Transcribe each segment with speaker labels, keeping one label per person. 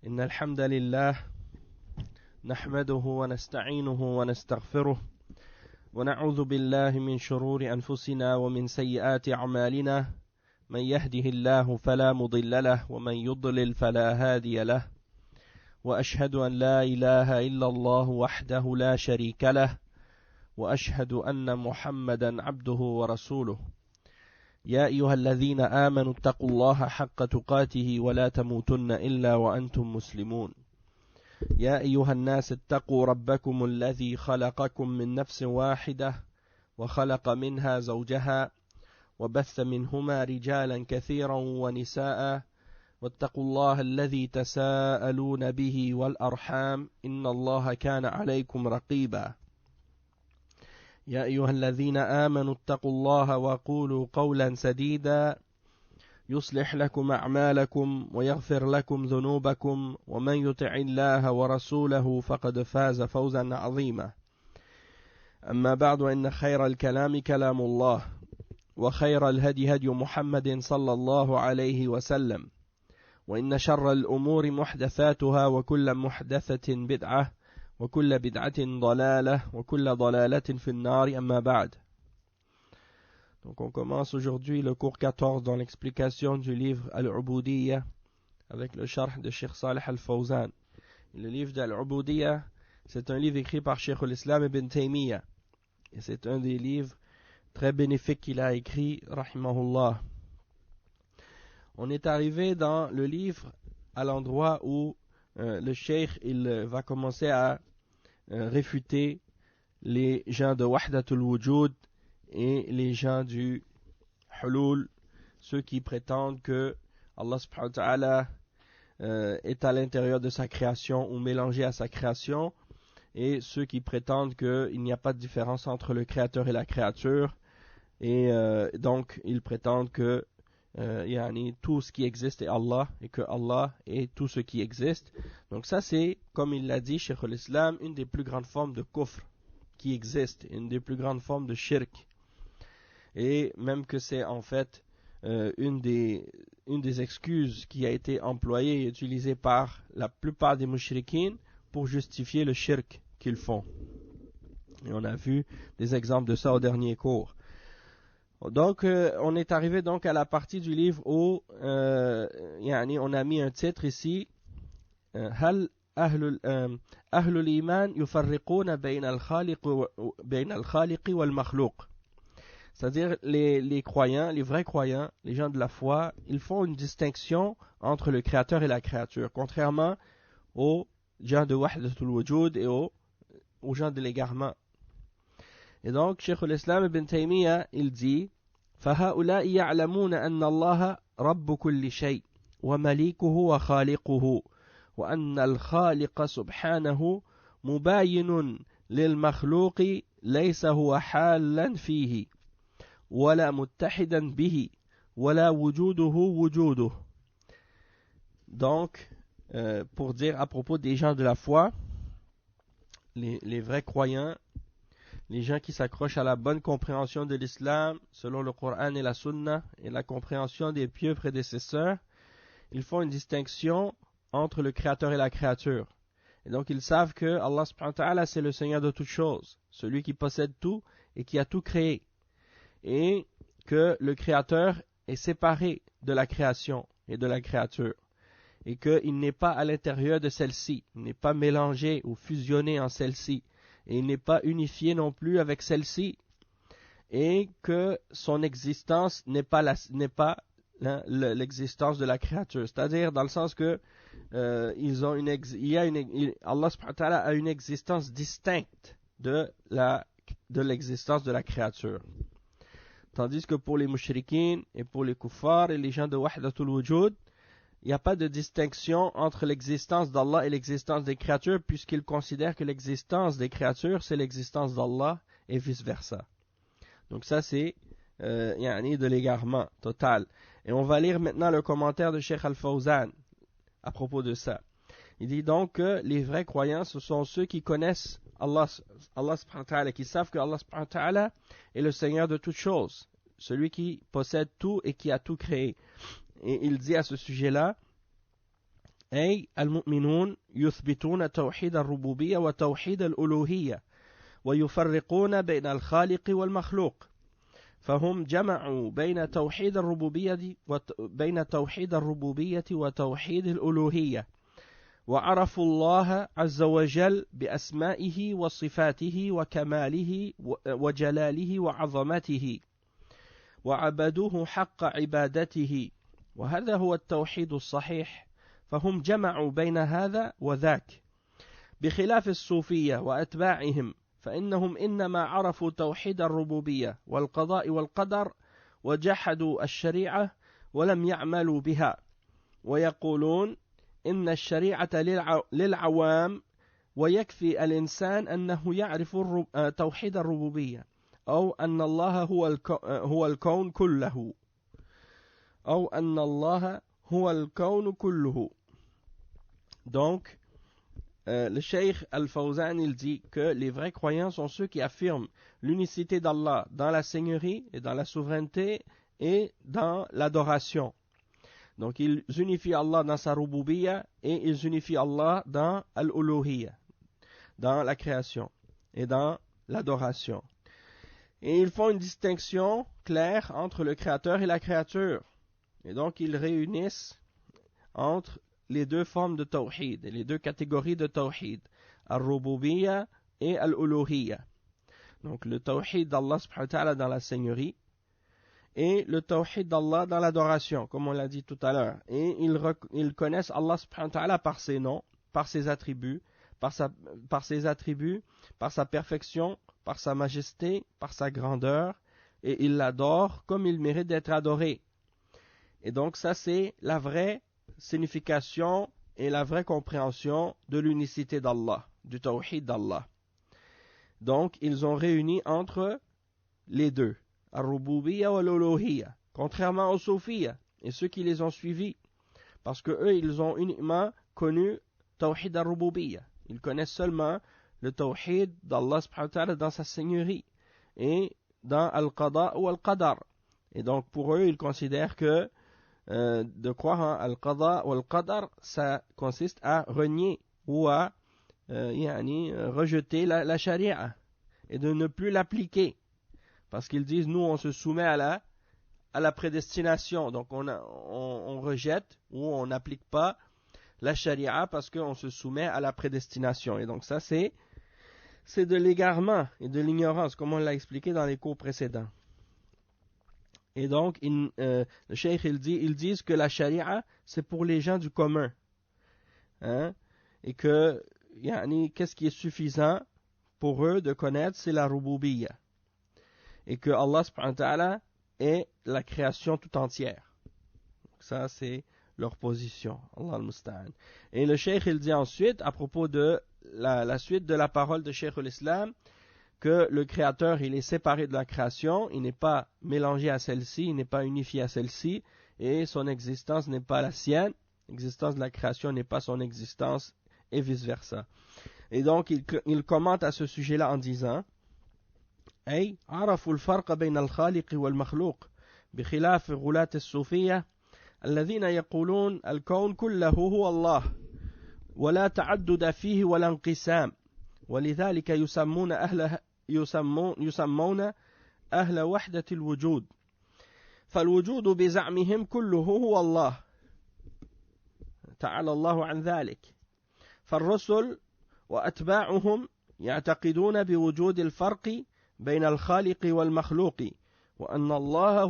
Speaker 1: إن الحمد لله نحمده ونستعينه ونستغفره ونعوذ بالله من شرور أنفسنا ومن سيئات أعمالنا من يهده الله فلا مضل له ومن يضلل فلا هادي له وأشهد أن لا إله إلا الله وحده لا شريك له وأشهد أن محمدا عبده ورسوله يا أيها الذين آمنوا اتقوا الله حق تقاته ولا تموتن إلا وأنتم مسلمون يا أيها الناس اتقوا ربكم الذي خلقكم من نفس واحدة وخلق منها زوجها وبث منهما رجالا كثيرا ونساء واتقوا الله الذي تساءلون به والأرحام إن الله كان عليكم رقيبا يا أيها الذين آمنوا اتقوا الله وقولوا قولا سديدا يصلح لكم أعمالكم ويغفر لكم ذنوبكم ومن يطع الله ورسوله فقد فاز فوزا عظيما أما بعد إن خير الكلام كلام الله وخير الهدي هدي محمد صلى الله عليه وسلم وإن شر الأمور محدثاتها وكل محدثة بدعة وكل بدعة ضلالة وكل ضلالة في النار أما بعد. Donc on commence aujourd'hui le cours 14 dans l'explication du livre Al-Ubudiyya avec le sharh de Cheikh Salih Al-Fawzan. Le livre d'Al-Ubudiyya, c'est un livre écrit par Cheikh al-Islam Ibn Taymiyyah. Et c'est un des livres très bénéfiques qu'il a écrit, rahimahullah. On est arrivé dans le livre à l'endroit où le Cheikh il va commencer à réfuter les gens de Wahdatul Wujud et les gens du Hulul, ceux qui prétendent que Allah subhanahu wa ta'ala est à l'intérieur de sa création ou mélangé à sa création, et ceux qui prétendent qu'il n'y a pas de différence entre le créateur et la créature, et donc ils prétendent que tout ce qui existe est Allah et que Allah est tout ce qui existe. Donc ça c'est, comme il l'a dit, Cheikh al-Islam, une des plus grandes formes de kufr qui existe, une des plus grandes formes de shirk. Et même que c'est en fait une des excuses qui a été employée et utilisée par la plupart des mushrikines pour justifier le shirk qu'ils font. Et on a vu des exemples de ça au dernier cours. Donc, on est arrivé donc à la partie du livre où on a mis un titre ici. هل أهل الإيمان يفرقون بين الخالق والمخلوق. C'est-à-dire les croyants, les vrais croyants, les gens de la foi, ils font une distinction entre le créateur et la créature, contrairement aux gens de Wahdatul Wujud et aux gens de l'égarement. Et donc, Cheikh al-Islam Ibn Taymiyyah, il dit فَهَؤُلَاءِ يَعْلَمُونَ أَنَّ اللَّهَ رَبُّ كُلِّ شَيْءٍ وَمَلِيكُهُ وَخَالِقُهُ وَأَنَّ الْخَالِقَ سُبْحَانَهُ مُبَايِنٌ لِلْمَخْلُوقِ لَيْسَ هُوَ حَالًا فِيهِ وَلَا مُتَّحِدًا بِهِ وَلَا وُجُودُهُ وُجُودُهُ. Donc, pour dire à propos des gens de la foi, les vrais croyants, les gens qui s'accrochent à la bonne compréhension de l'islam, selon le Coran et la Sunna, et la compréhension des pieux prédécesseurs, ils font une distinction entre le créateur et la créature. Et donc ils savent que Allah subhanahu wa ta'ala c'est le Seigneur de toutes choses, celui qui possède tout et qui a tout créé. Et que le créateur est séparé de la création et de la créature. Et qu'il n'est pas à l'intérieur de celle-ci, il n'est pas mélangé ou fusionné en celle-ci. Et il n'est pas unifié non plus avec celle-ci, et que son existence n'est pas l'existence de la créature. C'est-à-dire dans le sens que Allah subhanahu wa ta'ala a une existence distincte de l'existence de la créature. Tandis que pour les mushrikines et pour les kuffars et les gens de Wahdatul Wujud, il n'y a pas de distinction entre l'existence d'Allah et l'existence des créatures, puisqu'ils considèrent que l'existence des créatures, c'est l'existence d'Allah et vice-versa. Donc ça, c'est de l'égarement total. Et on va lire maintenant le commentaire de Cheikh Al-Fawzan à propos de ça. Il dit donc que les vrais croyants, ce sont ceux qui connaissent Allah subhanahu wa ta'ala, qui savent que Allah subhanahu wa ta'ala est le Seigneur de toutes choses, celui qui possède tout et qui a tout créé. Et il dit à ce sujet-là, أي المؤمنون يثبتون توحيد الربوبية وتوحيد الألوهية ويفرقون بين الخالق والمخلوق فهم جمعوا بين توحيد الربوبية وتوحيد الألوهية وعرفوا الله عز وجل بأسمائه وصفاته وكماله وجلاله وعظمته وعبدوه حق عبادته وهذا هو التوحيد الصحيح فهم جمعوا بين هذا وذاك بخلاف الصوفية وأتباعهم فإنهم إنما عرفوا توحيد الربوبية والقضاء والقدر وجحدوا الشريعة ولم يعملوا بها ويقولون إن الشريعة للعوام ويكفي الإنسان أنه يعرف توحيد الربوبية أو أن الله هو الكون كله أو أن الله هو الكون كله. Donc, le Cheikh Al-Fawzan il dit que les vrais croyants sont ceux qui affirment l'unicité d'Allah dans la seigneurie et dans la souveraineté et dans l'adoration. Donc ils unifient Allah dans sa rububiyya et ils unifient Allah dans al-uluhiyya, dans la création et dans l'adoration. Et ils font une distinction claire entre le créateur et la créature. Et donc ils réunissent entre les deux formes de tawhid, les deux catégories de tawhid, al-rububiyya et al-uluhiyya. Donc le tawhid d'Allah subhanahu wa ta'ala dans la seigneurie et le tawhid d'Allah dans l'adoration, comme on l'a dit tout à l'heure. Et ils connaissent Allah subhanahu wa ta'ala par ses noms, par ses attributs, par sa perfection, par sa majesté, par sa grandeur, et ils l'adorent comme il mérite d'être adoré. Et donc ça c'est la vraie signification et la vraie compréhension de l'unicité d'Allah, du tawhid d'Allah. Donc ils ont réuni entre les deux, al-rububiyya wa al-uluhiyya, contrairement aux soufiyya et ceux qui les ont suivis, parce que eux ils ont uniquement connu tawhid al-rububiyya. Ils connaissent seulement le tawhid d'Allah subhanahu wa ta'ala dans sa seigneurie et dans al-qada ou al-qadar. Et donc pour eux ils considèrent que de croire en al-qada ou al-qadar, ça consiste à renier ou à rejeter la charia et de ne plus l'appliquer. Parce qu'ils disent, nous on se soumet à la prédestination, donc on rejette ou on n'applique pas la charia parce qu'on se soumet à la prédestination. Et donc ça c'est de l'égarement et de l'ignorance, comme on l'a expliqué dans les cours précédents. Et donc, le cheikh ils disent que la charia, c'est pour les gens du commun. Hein? Et que, qu'est-ce qui est suffisant pour eux de connaître, c'est la rububiyya. Et que Allah subhanahu wa ta'ala est la création tout entière. Donc ça, c'est leur position. Allah al-Musta'an. Et le cheikh il dit ensuite, à propos de la suite de la parole de Cheikh l'Islam, que le créateur il est séparé de la création, il n'est pas mélangé à celle-ci, il n'est pas unifié à celle-ci, et son existence n'est pas la sienne, l'existence de la création n'est pas son existence, et vice-versa. Et donc il commente à ce sujet-là en disant أي عرفوا الفرق بين الخالق والمخلوق بخلاف غلاة الصوفية الذين يقولون الكون كله هو الله ولا تعدد فيه ولا انقسام ولذلك يسمون أهل وحدة الوجود فالوجود بزعمهم كله هو الله تعالى الله عن ذلك فالرسل وأتباعهم يعتقدون بوجود الفرق بين الخالق والمخلوق وأن الله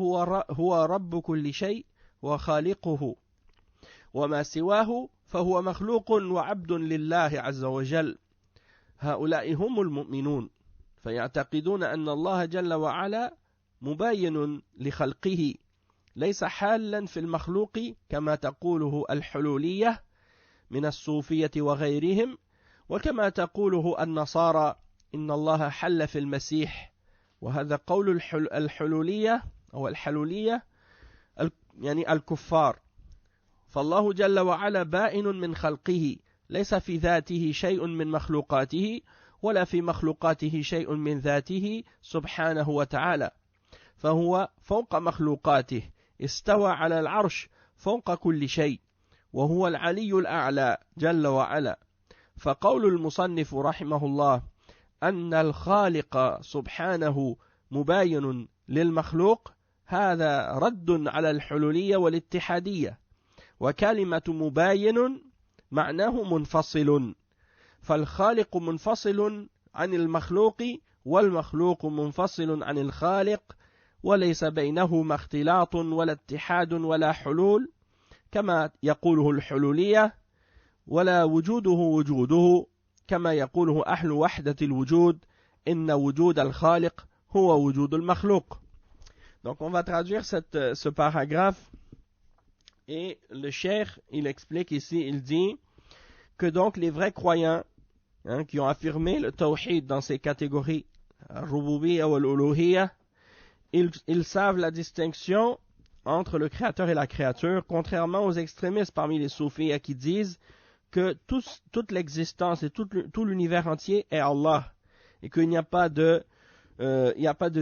Speaker 1: هو رب كل شيء وخالقه وما سواه فهو مخلوق وعبد لله عز وجل هؤلاء هم المؤمنون فيعتقدون أن الله جل وعلا مباين لخلقه ليس حالا في المخلوق كما تقوله الحلولية من الصوفية وغيرهم وكما تقوله النصارى إن الله حل في المسيح وهذا قول الحلولية أو الحلولية يعني الكفار فالله جل وعلا بائن من خلقه ليس في ذاته شيء من مخلوقاته ولا في مخلوقاته شيء من ذاته سبحانه وتعالى فهو فوق مخلوقاته استوى على العرش فوق كل شيء وهو العلي الأعلى جل وعلا. فقول المصنف رحمه الله أن الخالق سبحانه مباين للمخلوق هذا رد على الحلولية والاتحادية. وكلمة مباين معناه منفصل، فالخالق منفصل عن المخلوق والمخلوق منفصل عن الخالق، وليس بينهما اختلاط ولا اتحاد ولا حلول كما يقوله الحلولية، ولا وجوده وجوده كما يقوله أهل وحدة الوجود إن وجود الخالق هو وجود المخلوق. Donc on va traduire ce paragraphe, et le cheikh il explique ici, il dit que donc les vrais croyants qui ont affirmé le tawhid dans ces catégories, al-rububiyya ou al-uluhiyya, ils savent la distinction entre le créateur et la créature, contrairement aux extrémistes parmi les soufis qui disent que toute l'existence et tout l'univers entier est Allah, et qu'il n'y a pas de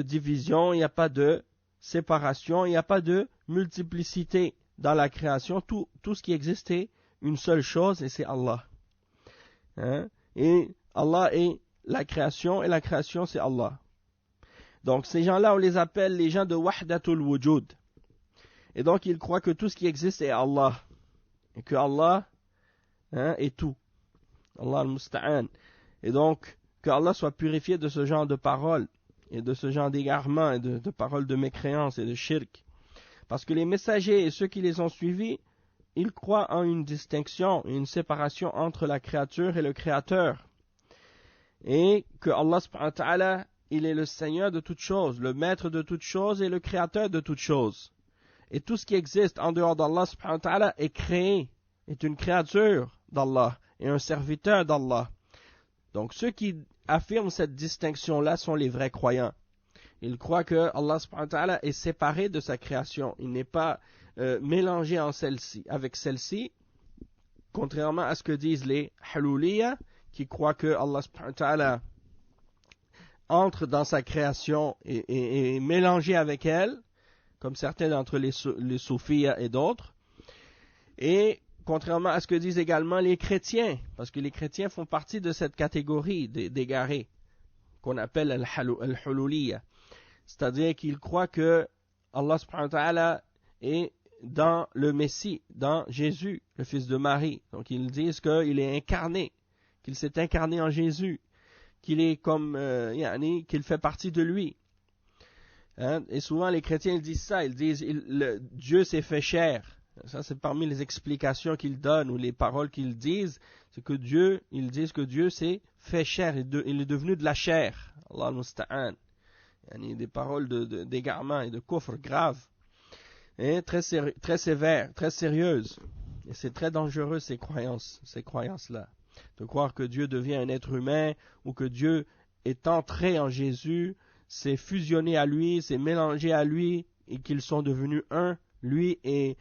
Speaker 1: division, il n'y a pas de séparation, il n'y a pas de multiplicité dans la création. Tout ce qui existe est une seule chose, et c'est Allah. Et Allah est la création, et la création c'est Allah. Donc ces gens-là, on les appelle les gens de Wahdatul Wujud. Et donc ils croient que tout ce qui existe est Allah, et que Allah est tout. Allah al-Musta'an. Et donc que Allah soit purifié de ce genre de paroles, et de ce genre d'égarements, et de paroles de mécréance et de shirk. Parce que les messagers et ceux qui les ont suivis, ils croient en une distinction, une séparation entre la créature et le créateur. Et que Allah subhanahu wa ta'ala, il est le Seigneur de toutes choses, le maître de toutes choses et le créateur de toutes choses. Et tout ce qui existe en dehors d'Allah subhanahu wa ta'ala est créé, est une créature d'Allah et un serviteur d'Allah. Donc ceux qui affirment cette distinction-là sont les vrais croyants. Ils croient que Allah subhanahu wa ta'ala est séparé de sa création. Il n'est pas mélangé avec celle-ci, contrairement à ce que disent les haluliyya, qui croient que Allah subhanahu wa ta'ala entre dans sa création et est mélangé avec elle, comme certains d'entre les soufis et d'autres. Et contrairement à ce que disent également les chrétiens, parce que les chrétiens font partie de cette catégorie d'égarés, qu'on appelle al-hululiyya. C'est-à-dire qu'ils croient que Allah subhanahu wa ta'ala est dans le Messie, dans Jésus, le fils de Marie. Donc ils disent qu'il est incarné, qu'il s'est incarné en Jésus, qu'il est comme, qu'il fait partie de lui. Et souvent les chrétiens ils disent ça, ils disent Dieu s'est fait chair. Ça c'est parmi les explications qu'ils donnent ou les paroles qu'ils disent, c'est que ils disent que Dieu s'est fait chair, il est devenu de la chair. Allah al-Musta'an. Des paroles d'égarement et de kufr graves, et très sévères, très sérieuses. Et c'est très dangereux ces croyances-là. De croire que Dieu devient un être humain, ou que Dieu est entré en Jésus, s'est fusionné à lui, s'est mélangé à lui, et qu'ils sont devenus un. Lui et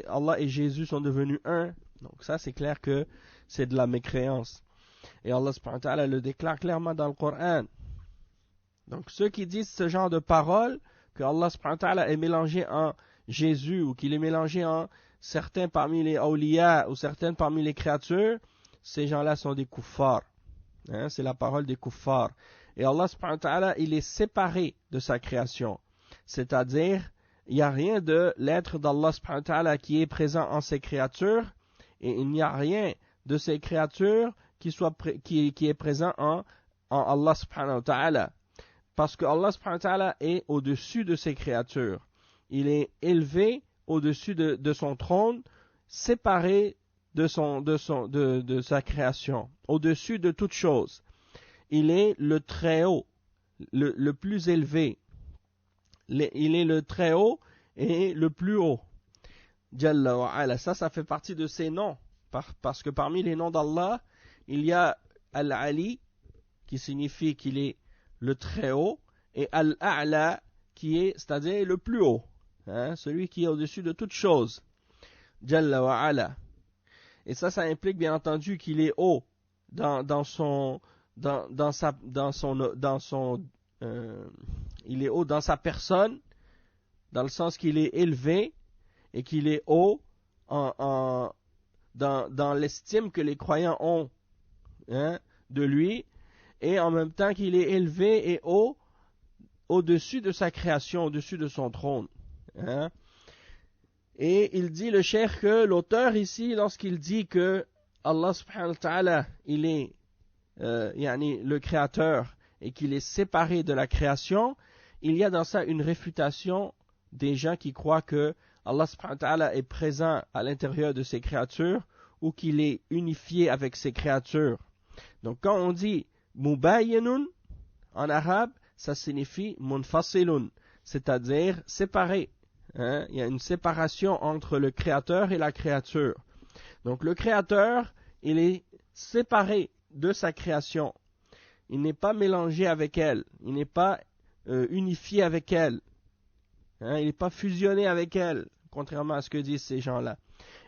Speaker 1: Allah et Jésus sont devenus un. Donc ça c'est clair que c'est de la mécréance. Et Allah subhanahu wa ta'ala le déclare clairement dans le Coran. Donc ceux qui disent ce genre de paroles, que Allah subhanahu wa ta'ala est mélangé en Jésus, ou qu'il est mélangé en certains parmi les awliya, ou certaines parmi les créatures, ces gens-là sont des kuffars. C'est la parole des kuffars. Et Allah subhanahu wa ta'ala, il est séparé de sa création. C'est-à-dire, il n'y a rien de l'être d'Allah subhanahu wa ta'ala qui est présent en ses créatures, et il n'y a rien de ces créatures qui est présent en Allah subhanahu wa ta'ala. Parce que Allah subhanahu wa ta'ala est au-dessus de ses créatures. Il est élevé au-dessus de son trône, séparé de sa création, au-dessus de toute chose. Il est le très haut, le plus élevé. Il est le très haut et le plus haut. Jalla wa ala. Ça fait partie de ses noms. Parce que parmi les noms d'Allah, il y a Al-Ali, qui signifie qu'il est le très haut, et Al-A'la, c'est-à-dire le plus haut, celui qui est au-dessus de toute chose. Jalla wa ala. Et ça implique bien entendu qu'il est haut il est haut dans sa personne, dans le sens qu'il est élevé, et qu'il est haut dans l'estime que les croyants ont de lui, et en même temps qu'il est élevé et haut, au-dessus de sa création, au-dessus de son trône. Et il dit, le cheikh, que l'auteur ici, lorsqu'il dit que Allah subhanahu wa ta'ala, il est le créateur et qu'il est séparé de la création, il y a dans ça une réfutation des gens qui croient que Allah subhanahu wa ta'ala est présent à l'intérieur de ses créatures ou qu'il est unifié avec ses créatures. Donc quand on dit mubayyinun en arabe, ça signifie munfasilun, c'est-à-dire séparé. Il y a une séparation entre le créateur et la créature. Donc le créateur, il est séparé de sa création. Il n'est pas mélangé avec elle. Il n'est pas unifié avec elle. Il n'est pas fusionné avec elle, contrairement à ce que disent ces gens-là.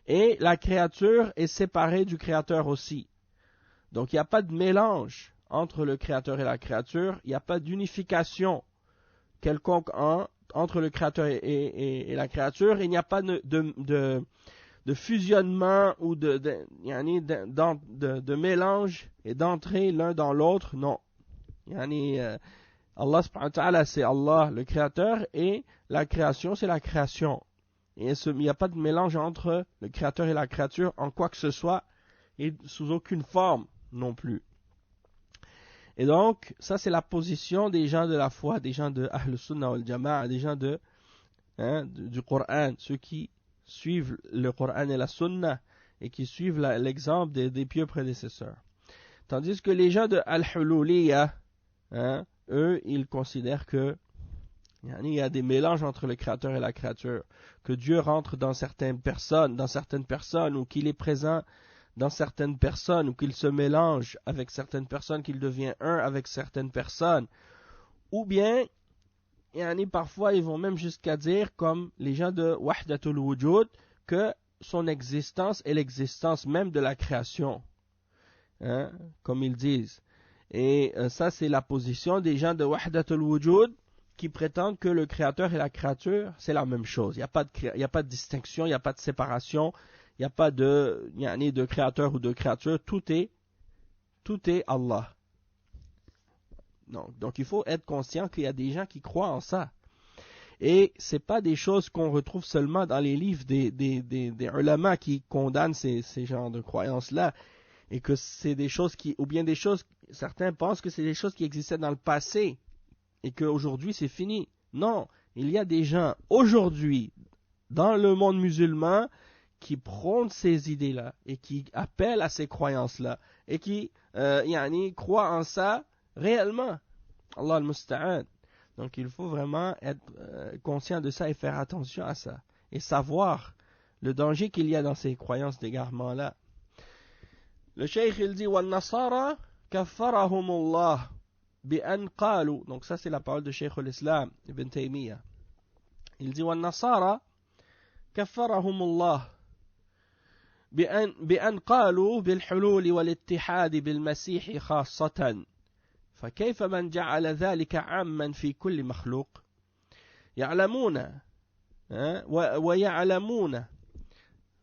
Speaker 1: Et la créature est séparée du créateur aussi. Donc il n'y a pas de mélange entre le créateur et la créature. Il n'y a pas d'unification quelconque entre le créateur et la créature. Il n'y a pas de fusionnement ou de mélange et d'entrée l'un dans l'autre. Non. Allah subhanahu wa ta'ala, c'est Allah, le créateur, et la création, c'est la création. Et il n'y a pas de mélange entre le créateur et la créature en quoi que ce soit, et sous aucune forme non plus. Et donc, ça c'est la position des gens de la foi, des gens de Ahl Sunnah wal Jama'a, des gens du Coran, ceux qui suivent le Coran et la Sunna, et qui suivent l'exemple des pieux prédécesseurs. Tandis que les gens de Al-Hululiyya, eux, ils considèrent que il y a des mélanges entre le créateur et la créature, que Dieu rentre dans certaines personnes, ou qu'il est présent dans certaines personnes, ou qu'il se mélange avec certaines personnes, qu'il devient un avec certaines personnes, ou bien, parfois ils vont même jusqu'à dire, comme les gens de Wahdatul Wujud, que son existence est l'existence même de la création, comme ils disent. Et ça, c'est la position des gens de Wahdatul Wujud qui prétendent que le créateur et la créature, c'est la même chose. Il n'y a pas de distinction, il n'y a pas de séparation, il n'y a pas de créateur ou de créature. Tout est Allah. Donc il faut être conscient qu'il y a des gens qui croient en ça. Et ce n'est pas des choses qu'on retrouve seulement dans les livres des ulama qui condamnent ces genres de croyances-là. Et que c'est des choses certains pensent que c'est des choses qui existaient dans le passé et qu'aujourd'hui c'est fini. Non, il y a des gens aujourd'hui dans le monde musulman qui prônent ces idées-là et qui appellent à ces croyances-là et qui croient en ça réellement. Allah al-Musta'an. Donc il faut vraiment être conscient de ça et faire attention à ça et savoir le danger qu'il y a dans ces croyances d'égarement-là. Le cheikh il dit وَالنَّصَارَى كَفَّرَهُمُ اللَّهُ بِأَنْ قَالُوا. Donc ça c'est la parole de Cheikh l'Islam Ibn Taymiyyah. Il dit وَالنَّصَارَى كَفَّرَهُمُ اللَّهُ بأن قالوا بالحلول والاتحاد بالمسيح خاصة فكيف من جعل ذلك عاما في كل مخلوق يعلمون ويعلمون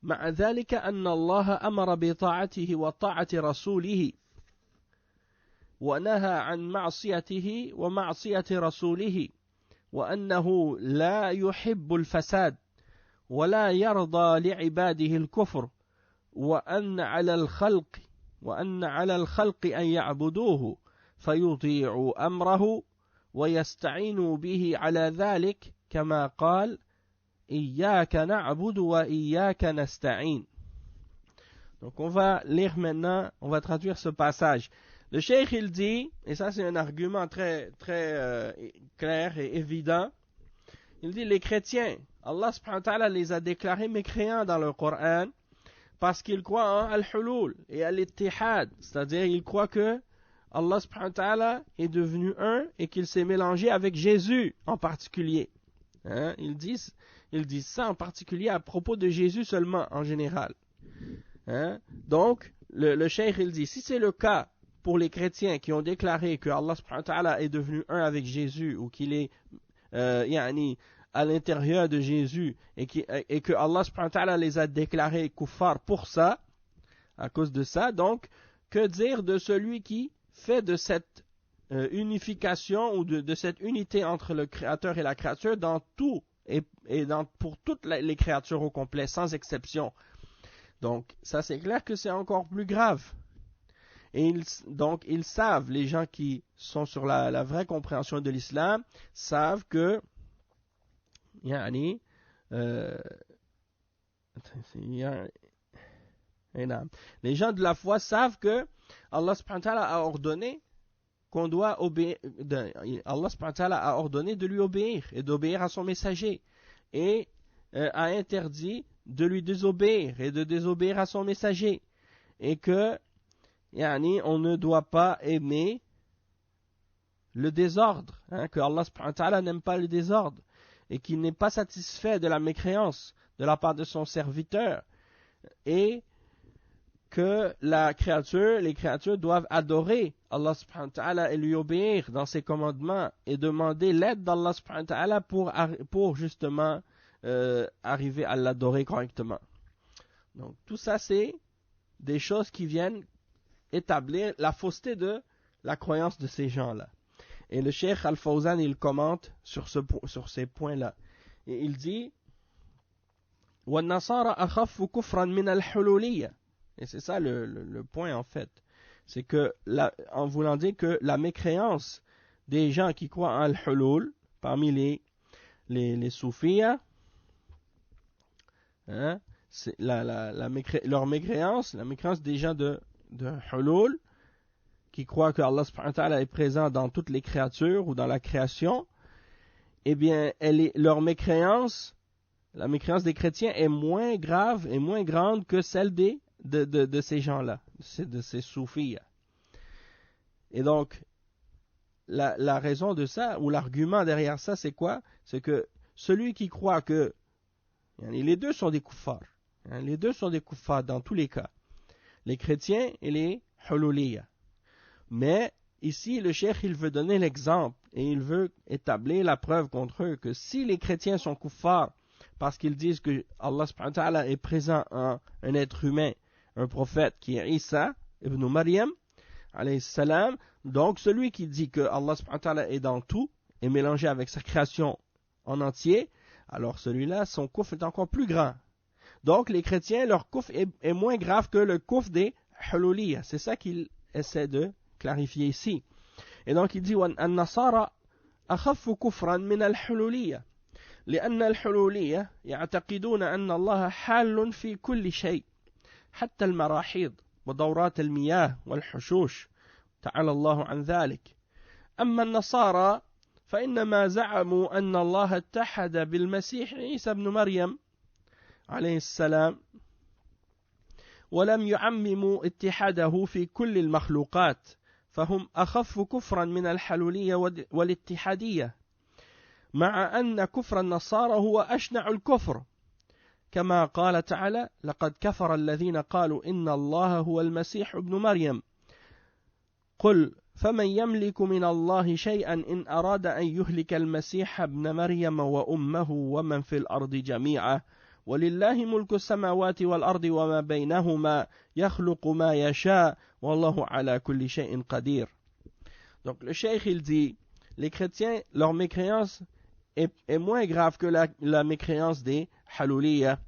Speaker 1: مع ذلك أن الله أمر بطاعته وطاعة رسوله ونهى عن معصيته ومعصية رسوله وأنه لا يحب الفساد ولا يرضى لعباده الكفر وأن على الخلق أن يعبدوه فيطيعوا أمره ويستعينوا به على ذلك كما قال إياك نعبد وإياك نستعين. Donc on va lire maintenant, on va traduire ce passage. Le cheikh il dit, et ça c'est un argument très clair et évident, il dit les chrétiens, Allah subhanahu wa ta'ala les a déclarés mécréants dans le Coran parce qu'ils croient en al-hulul et à l'ittihad, c'est-à-dire ils croient que Allah subhanahu wa ta'ala est devenu un et qu'il s'est mélangé avec Jésus en particulier. Ils disent ça en particulier à propos de Jésus seulement en général. Donc le cheikh il dit, si c'est le cas pour les chrétiens qui ont déclaré que Allah subhanahu wa ta'ala est devenu un avec Jésus ou qu'il est à l'intérieur de Jésus et que Allah subhanahu wa ta'ala les a déclarés kuffar pour ça, À cause de ça, donc, que dire de celui qui fait de cette unification ou de cette unité entre le Créateur et la créature dans tout et pour toutes les créatures au complet, sans exception. Donc, ça c'est clair que c'est encore plus grave. Et donc, ils savent, les gens qui sont sur la vraie compréhension de l'islam, savent que les gens de la foi savent que Allah subhanahu wa ta'ala a ordonné qu'on doit obéir, Allah subhanahu wa ta'ala a ordonné de lui obéir et d'obéir à son messager et a interdit de lui désobéir et de désobéir à son messager et que on ne doit pas aimer le désordre, que Allah subhanahu wa ta'ala n'aime pas le désordre et qu'il n'est pas satisfait de la mécréance de la part de son serviteur et que les créatures doivent adorer Allah subhanahu wa ta'ala et lui obéir dans ses commandements et demander l'aide d'Allah subhanahu wa ta'ala pour justement arriver à l'adorer correctement. Donc tout ça c'est des choses qui viennent établir la fausseté de la croyance de ces gens-là. Et le Cheikh Al-Fawzan il commente sur ces points-là. Et il dit وَالنَّصَارَ أَخَفُّ كُفْرًا مِنَ الْحُلُولِيَّةِ. Et c'est ça le point en fait. C'est que, en voulant dire que la mécréance des gens qui croient en al-hulul, parmi les soufis, c'est leur mécréance, la mécréance des gens de hulul, qui croient que Allah subhanahu wa ta'ala est présent dans toutes les créatures ou dans la création, eh bien, leur mécréance, la mécréance des chrétiens est moins grave et moins grande que celle de ces gens-là, de ces soufis. Et donc, la raison de ça, ou l'argument derrière ça, c'est quoi? C'est que celui qui croit que les deux sont des kuffars, les deux sont des kuffars dans tous les cas, les chrétiens et les hululiyya. Mais ici, le cheikh, il veut donner l'exemple et il veut établir la preuve contre eux que si les chrétiens sont kuffars parce qu'ils disent que Allah subhanahu wa ta'ala est présent en un être humain, un prophète qui est Isa ibn Maryam alayhi salam, donc celui qui dit que Allah subhanahu wa ta'ala est dans tout et mélangé avec sa création en entier, alors celui-là, son kufr est encore plus grand. Donc les chrétiens, leur kufr est moins grave que le kufr des hululiyya. C'est ça qu'il essaie de clarifier ici. Et donc il dit وَالنَّصَارَ أَخَفُّ كُفْرًا مِنَ الْحُلُولِيَّةِ لأن الحلولية يعتقدون أن الله حال في كل شيء حتى المراحيض ودورات المياه والحشوش تعالى الله عن ذلك. أما النصارى فإنما زعموا أن الله اتحد بالمسيح عيسى بن مريم عليه السلام ولم يعمموا اتحاده في كل المخلوقات فهم أخف كفرا من الحلولية والاتحادية مع أن كفر النصارى هو أشنع الكفر كما قال تعالى لقد كفر الذين قالوا إن الله هو المسيح ابن مريم قل فمن يملك من الله شيئا إن أراد أن يهلك المسيح ابن مريم وأمه ومن في الأرض جميعا ولله ملك السماوات والأرض وما بينهما يخلق ما يشاء والله على كل شيء قدير. Donc le cheikh il dit les chrétiens leur mécréance est moins grave que la mécréance des haluliyya.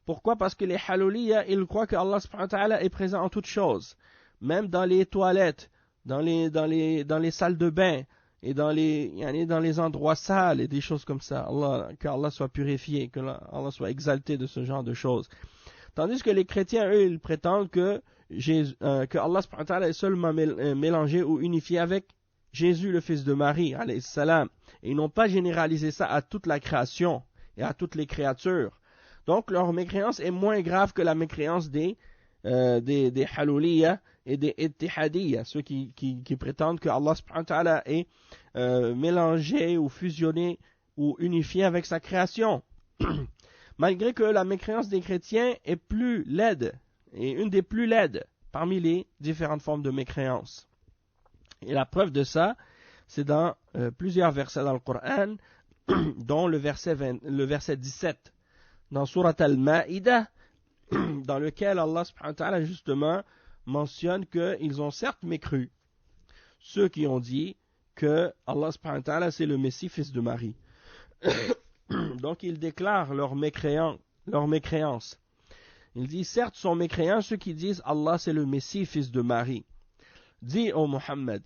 Speaker 1: Pourquoi? Parce que les haluliyya ils croient que Allah subhanahu wa ta'ala est présent en toutes choses, même dans les toilettes, dans les salles de bain et dans les endroits sales et des choses comme ça. Que Allah soit purifié, que Allah soit exalté de ce genre de choses. Tandis que les chrétiens, eux, ils prétendent que Allah subhanahu wa ta'ala est seulement mélangé ou unifié avec Jésus, le fils de Marie, alayhi salam. Et ils n'ont pas généralisé ça à toute la création et à toutes les créatures. Donc leur mécréance est moins grave que la mécréance des haluliyya et des ittihadiyya, ceux qui prétendent que Allah subhanahu wa ta'ala est mélangé ou fusionné ou unifié avec sa création. Malgré que la mécréance des chrétiens est plus laide, et une des plus laides parmi les différentes formes de mécréance. Et la preuve de ça, c'est dans plusieurs versets dans le Coran, dont le verset 17. Dans Surat Al-Ma'idah, dans lequel Allah subhanahu wa ta'ala justement mentionne qu'ils ont certes mécru. Ceux qui ont dit que Allah subhanahu wa ta'ala c'est le Messie, fils de Marie. Donc ils déclarent leur mécréance. Il dit, certes sont mécréants ceux qui disent Allah c'est le Messie, fils de Marie. Dis, ô Muhammad,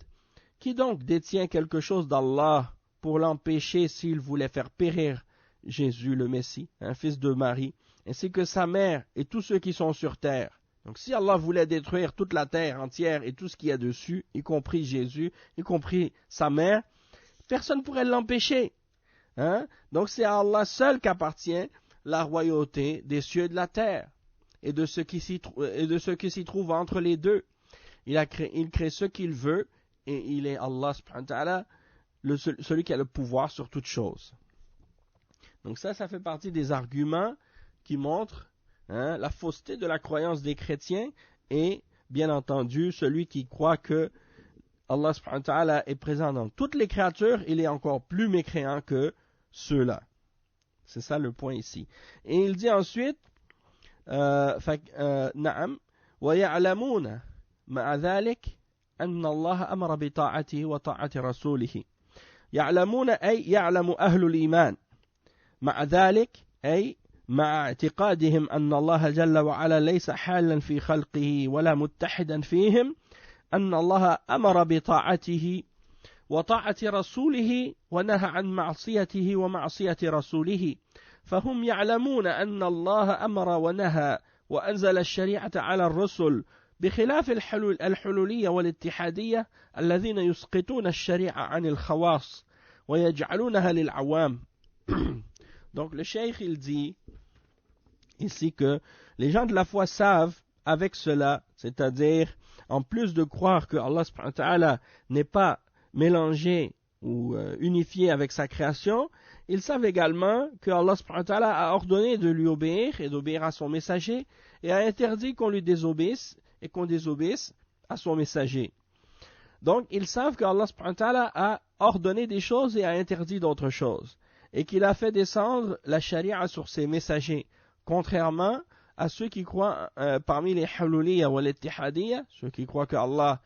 Speaker 1: qui donc détient quelque chose d'Allah pour l'empêcher s'il voulait faire périr Jésus le Messie, un fils de Marie, ainsi que sa mère et tous ceux qui sont sur terre. Donc si Allah voulait détruire toute la terre entière et tout ce qu'il y a dessus, y compris Jésus, y compris sa mère, personne ne pourrait l'empêcher. Donc c'est à Allah seul qu'appartient la royauté des cieux et de la terre et de ce qui s'y trouve entre les deux. Il crée ce qu'il veut et il est Allah subhanahu wa ta'ala, celui qui a le pouvoir sur toute chose. Donc ça fait partie des arguments qui montrent la fausseté de la croyance des chrétiens et bien entendu celui qui croit que Allah subhanahu wa ta'ala est présent dans toutes les créatures, il est encore plus mécréant que ceux-là. C'est ça le point ici. Et il dit ensuite نعم ويعلمون مع ذلك أن الله أمر بطاعته وطاعة رسوله. يعلمون أي يعلم أهل الإيمان. مع ذلك أي مع اعتقادهم أن الله جل وعلا ليس حالا في خلقه ولا متحدا فيهم، أن الله أمر بطاعته وطاعة رسوله ونهى عن معصيته ومعصية رسوله، فهم يعلمون أن الله أمر ونهى وأنزل الشريعة على الرسل، بخلاف الحلولية والاتحادية الذين يسقطون الشريعة عن الخواص ويجعلونها للعوام. Donc le cheikh il dit ici que les gens de la foi savent avec cela, c'est-à-dire en plus de croire que Allah subhanahu wa ta'ala n'est pas mélangé ou unifié avec sa création, ils savent également que Allah subhanahu wa ta'ala a ordonné de lui obéir et d'obéir à son messager et a interdit qu'on lui désobéisse et qu'on désobéisse à son messager. Donc ils savent que Allah subhanahu wa ta'ala a ordonné des choses et a interdit d'autres choses et qu'il a fait descendre la charia sur ses messagers, contrairement à ceux qui croient parmi les haluliyya ou les ittihadiyya, ceux qui croient que Allah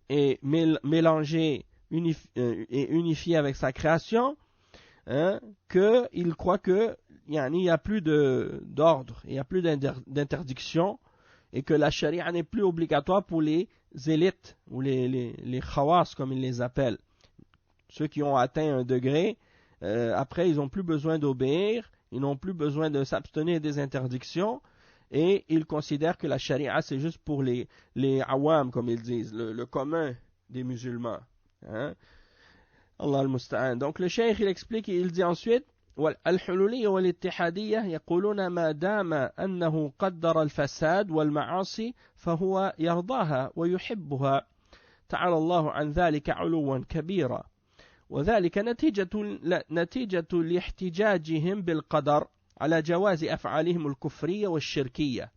Speaker 1: est mélangé et unifié avec sa création, qu'ils croient qu'il n'y a plus d'ordre, il n'y a plus d'interdiction, et que la charia n'est plus obligatoire pour les élites, ou les khawas comme ils les appellent. Ceux qui ont atteint un degré, après ils n'ont plus besoin d'obéir, ils n'ont plus besoin de s'abstenir des interdictions, et ils considèrent que la charia c'est juste pour les awam, comme ils disent, le commun des musulmans. Allah al-Musta'an. Donc le cheikh il explique et il dit ensuite الحلولية والاتحادية يقولون ما دام أنه قدر الفساد والمعاصي فهو يرضاها ويحبها تعالى الله عن ذلك علوا كبيرا وذلك نتيجة لاحتجاجهم بالقدر على جواز أفعالهم الكفرية والشركية.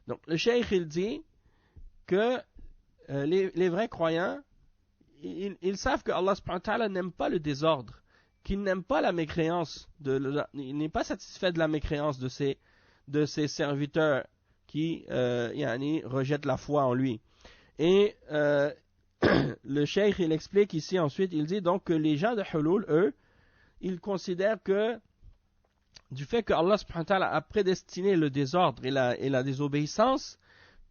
Speaker 1: Donc le cheikh il dit que les vrais croyants ils savent que Allah subhanahu wa ta'ala n'aime pas le désordre, qu'il n'aime pas la mécréance, il n'est pas satisfait de la mécréance de ses serviteurs qui rejettent la foi en lui. Et le cheikh il explique ici ensuite, il dit donc que les gens de Hulul, eux, ils considèrent que du fait que Allah subhanahu wa ta'ala a prédestiné le désordre et la désobéissance,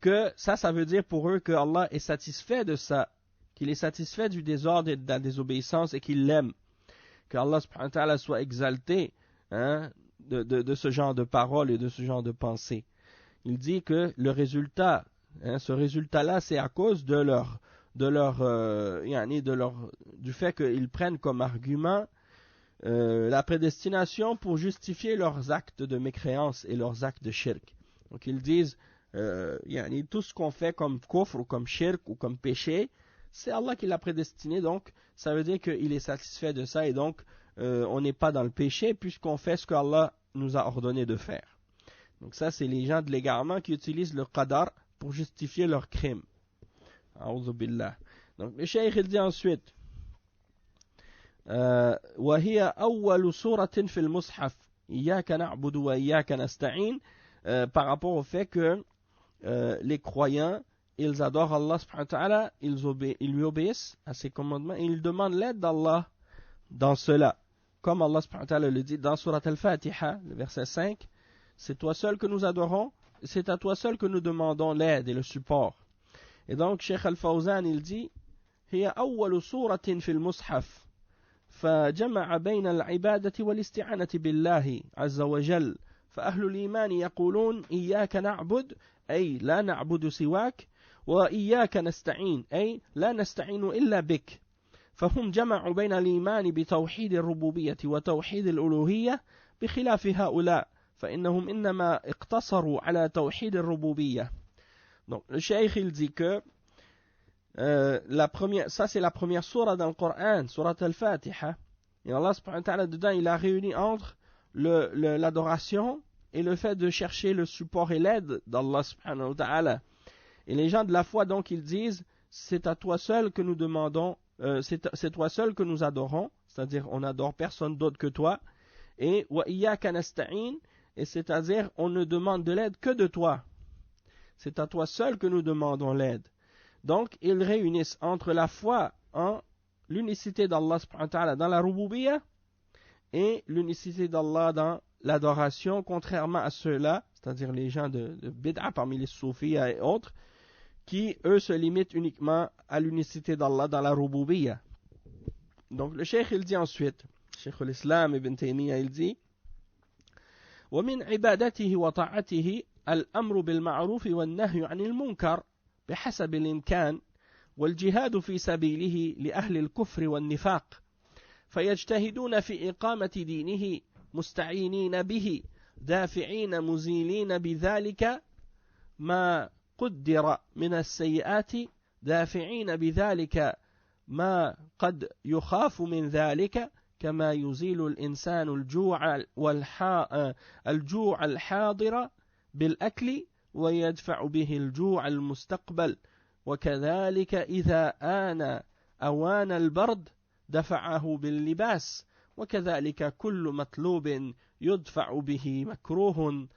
Speaker 1: que ça veut dire pour eux que Allah est satisfait de ça, qu'il est satisfait du désordre et de la désobéissance et qu'il l'aime. Que Allah subhanahu wa ta'ala soit exalté de ce genre de paroles et de ce genre de pensées. Il dit que le résultat, ce résultat-là, c'est à cause du fait qu'ils prennent comme argument la prédestination pour justifier leurs actes de mécréance et leurs actes de shirk. Donc ils disent tout ce qu'on fait comme kufr ou comme shirk ou comme péché, c'est Allah qui l'a prédestiné, donc ça veut dire qu'il est satisfait de ça et donc on n'est pas dans le péché puisqu'on fait ce qu'Allah nous a ordonné de faire. Donc ça c'est les gens de l'égarement qui utilisent le qadar pour justifier leurs crimes. A'udhu billah. Donc le cheikh il dit ensuite وهي أول سورة في المصحف إياك نعبد وإياك نستعين par rapport au fait que les croyants, ils adorent Allah subhanahu wa ta'ala, ils lui obéissent à ses commandements et ils demandent l'aide d'Allah dans cela. Comme Allah subhanahu wa ta'ala le dit dans Surat Al-Fatiha, le verset 5, c'est toi seul que nous adorons, c'est à toi seul que nous demandons l'aide et le support. Et donc, Cheikh Al-Fawzan, il dit, هي أول سورة في المصحف فجمع بين العبادة والاستعانة بالله عز وجل فأهل الإيمان يقولون إياك نعبد أي لا نعبد سواك وإياك نستعين أي لا نستعين إلا بك فهم جمعوا بين الإيمان بتوحيد الربوبية وتوحيد الألوهية بخلاف هؤلاء فإنهم إنما اقتصروا على توحيد الربوبية. Donc le cheikh il dit que ça c'est la première sourate dans le Coran, sourate Al-Fatiha, et Allah subhanahu wa ta'ala dedans il a réuni entre l'adoration et le fait de chercher le support et l'aide d'Allah subhanahu wa ta'ala. Et les gens de la foi donc ils disent c'est à toi seul que nous demandons, c'est toi seul que nous adorons, c'est-à-dire on n'adore personne d'autre que toi, et wa iyyaka nasta'in, et c'est-à-dire on ne demande de l'aide que de toi. C'est à toi seul que nous demandons l'aide. Donc, ils réunissent entre la foi en l'unicité d'Allah subhanahu wa ta'ala dans la rububiyyah et l'unicité d'Allah dans l'adoration, contrairement à ceux-là, c'est-à-dire les gens de bid'a parmi les soufis et autres, qui, eux, se limitent uniquement à l'unicité d'Allah dans la rububiyyah. Donc, le cheikh, il dit ensuite, Cheikh l'Islam Ibn Taymiyyah, il dit, وَمِنْ عِبَادَتِهِ وَطَاعَتِهِ الأمر بالمعروف والنهي عن المنكر بحسب الإمكان والجهاد في سبيله لأهل الكفر والنفاق فيجتهدون في إقامة دينه مستعينين به دافعين مزيلين بذلك ما قدر من السيئات دافعين بذلك ما قد يخاف من ذلك كما يزيل الإنسان الجوع الحاضر بالأكل ويدفع به الجوع المستقبل وكذلك إذا أوان البرد دفعه باللباس وكذلك كل مطلوب يدفع به مكروه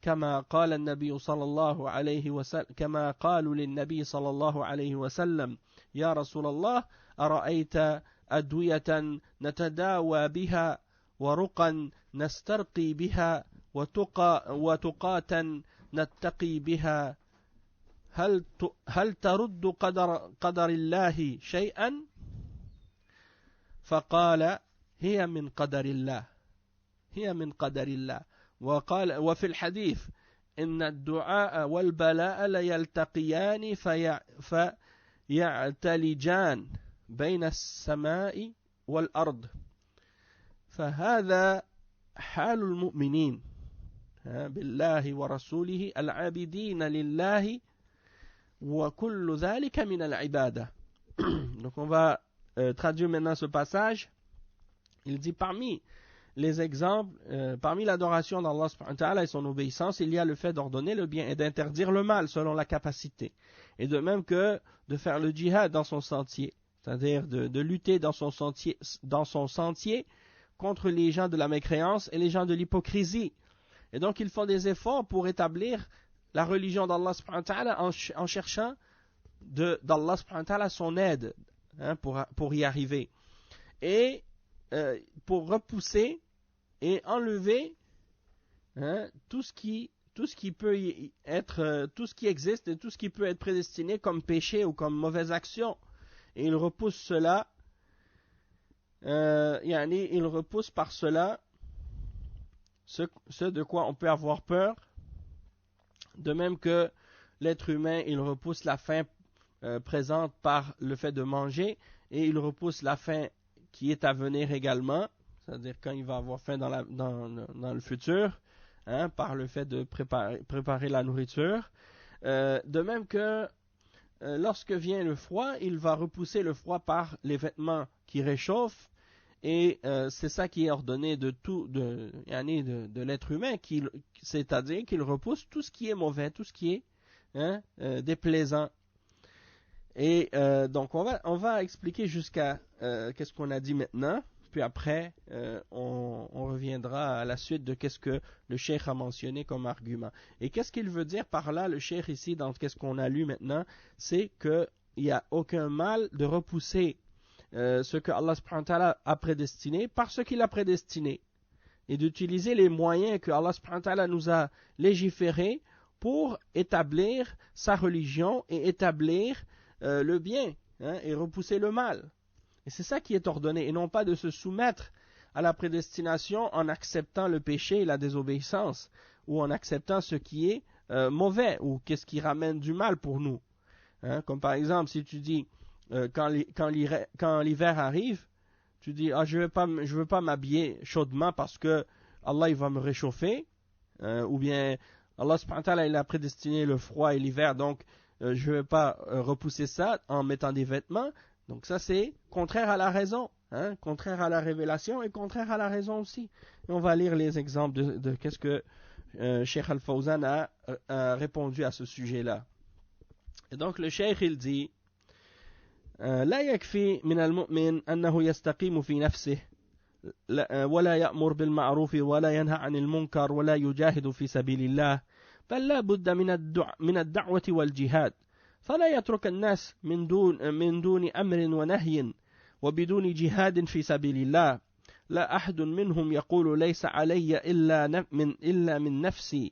Speaker 1: كما قال النبي صلى الله عليه وسلم كما قالوا للنبي صلى الله عليه وسلم يا رسول الله أرأيت أدوية نتداوى بها ورقا نسترقي بها وتقاتا نتقي بها هل ترد قدر الله شيئا فقال هي من قدر الله وقال وفي الحديث إن الدعاء والبلاء ليلتقيان فيعتلجان بين السماء والأرض فهذا حال المؤمنين بالله ورسوله العابدين لله وكل ذلك من العبادة. Donc on va traduire maintenant ce passage. Il dit parmi les exemples, parmi l'adoration d'Allah subhanahu wa ta'ala et son obéissance, il y a le fait d'ordonner le bien et d'interdire le mal selon la capacité. Et de même que de faire le djihad dans son sentier, c'est-à-dire de lutter dans son sentier contre les gens de la mécréance et les gens de l'hypocrisie. Et donc ils font des efforts pour établir la religion d'Allah subhanahu wa ta'ala en cherchant d'Allah subhanahu wa ta'ala son aide pour y arriver. Et pour repousser et enlever tout ce qui peut être, tout ce qui existe et tout ce qui peut être prédestiné comme péché ou comme mauvaise action. Et il repousse cela, il repousse par cela ce de quoi on peut avoir peur, de même que l'être humain, il repousse la faim présente par le fait de manger, et il repousse la faim qui est à venir également, c'est-à-dire quand il va avoir faim dans le futur, par le fait de préparer la nourriture. De même que lorsque vient le froid, il va repousser le froid par les vêtements qui réchauffent, et c'est ça qui est ordonné de l'être humain, c'est-à-dire qu'il repousse tout ce qui est mauvais, tout ce qui est déplaisant. Et donc on va expliquer jusqu'à qu'est-ce qu'on a dit maintenant. puis après, on reviendra à la suite de qu'est-ce que le cheikh a mentionné comme argument. Et qu'est-ce qu'il veut dire par là, le cheikh ici, dans qu'est-ce qu'on a lu maintenant, c'est qu'il n'y a aucun mal de repousser ce que Allah subhanahu wa ta'ala a prédestiné par ce qu'il a prédestiné, et d'utiliser les moyens que Allah subhanahu wa ta'ala nous a légiférés pour établir sa religion et établir le bien, hein, et repousser le mal. Et c'est ça qui est ordonné, et non pas de se soumettre à la prédestination en acceptant le péché et la désobéissance, ou en acceptant ce qui est mauvais, ou qu'est-ce qui ramène du mal pour nous. Hein, comme par exemple, si tu dis, quand l'hiver arrive, tu dis, je veux pas m'habiller chaudement parce que Allah il va me réchauffer, ou bien Allah subhanahu wa ta'ala il a prédestiné le froid et l'hiver, donc je ne vais pas repousser ça en mettant des vêtements. Donc ça c'est contraire à la raison, hein, contraire à la révélation et contraire à la raison aussi. Et on va lire les exemples de qu'est-ce que Cheikh Al-Fawzan a répondu à ce sujet-là. Et donc le Cheikh il dit, لا يكفي من المؤمن أنه يستقيم في نفسه ولا يأمر بالمعروف ولا ينهى عن المنكر ولا يجاهد في سبيل الله، بل لا بد من الدعوة والجهاد، فلا يترك الناس من دون أمر ونهي وبدون جهاد في سبيل الله. لا أحد منهم يقول ليس علي إلا من نفسي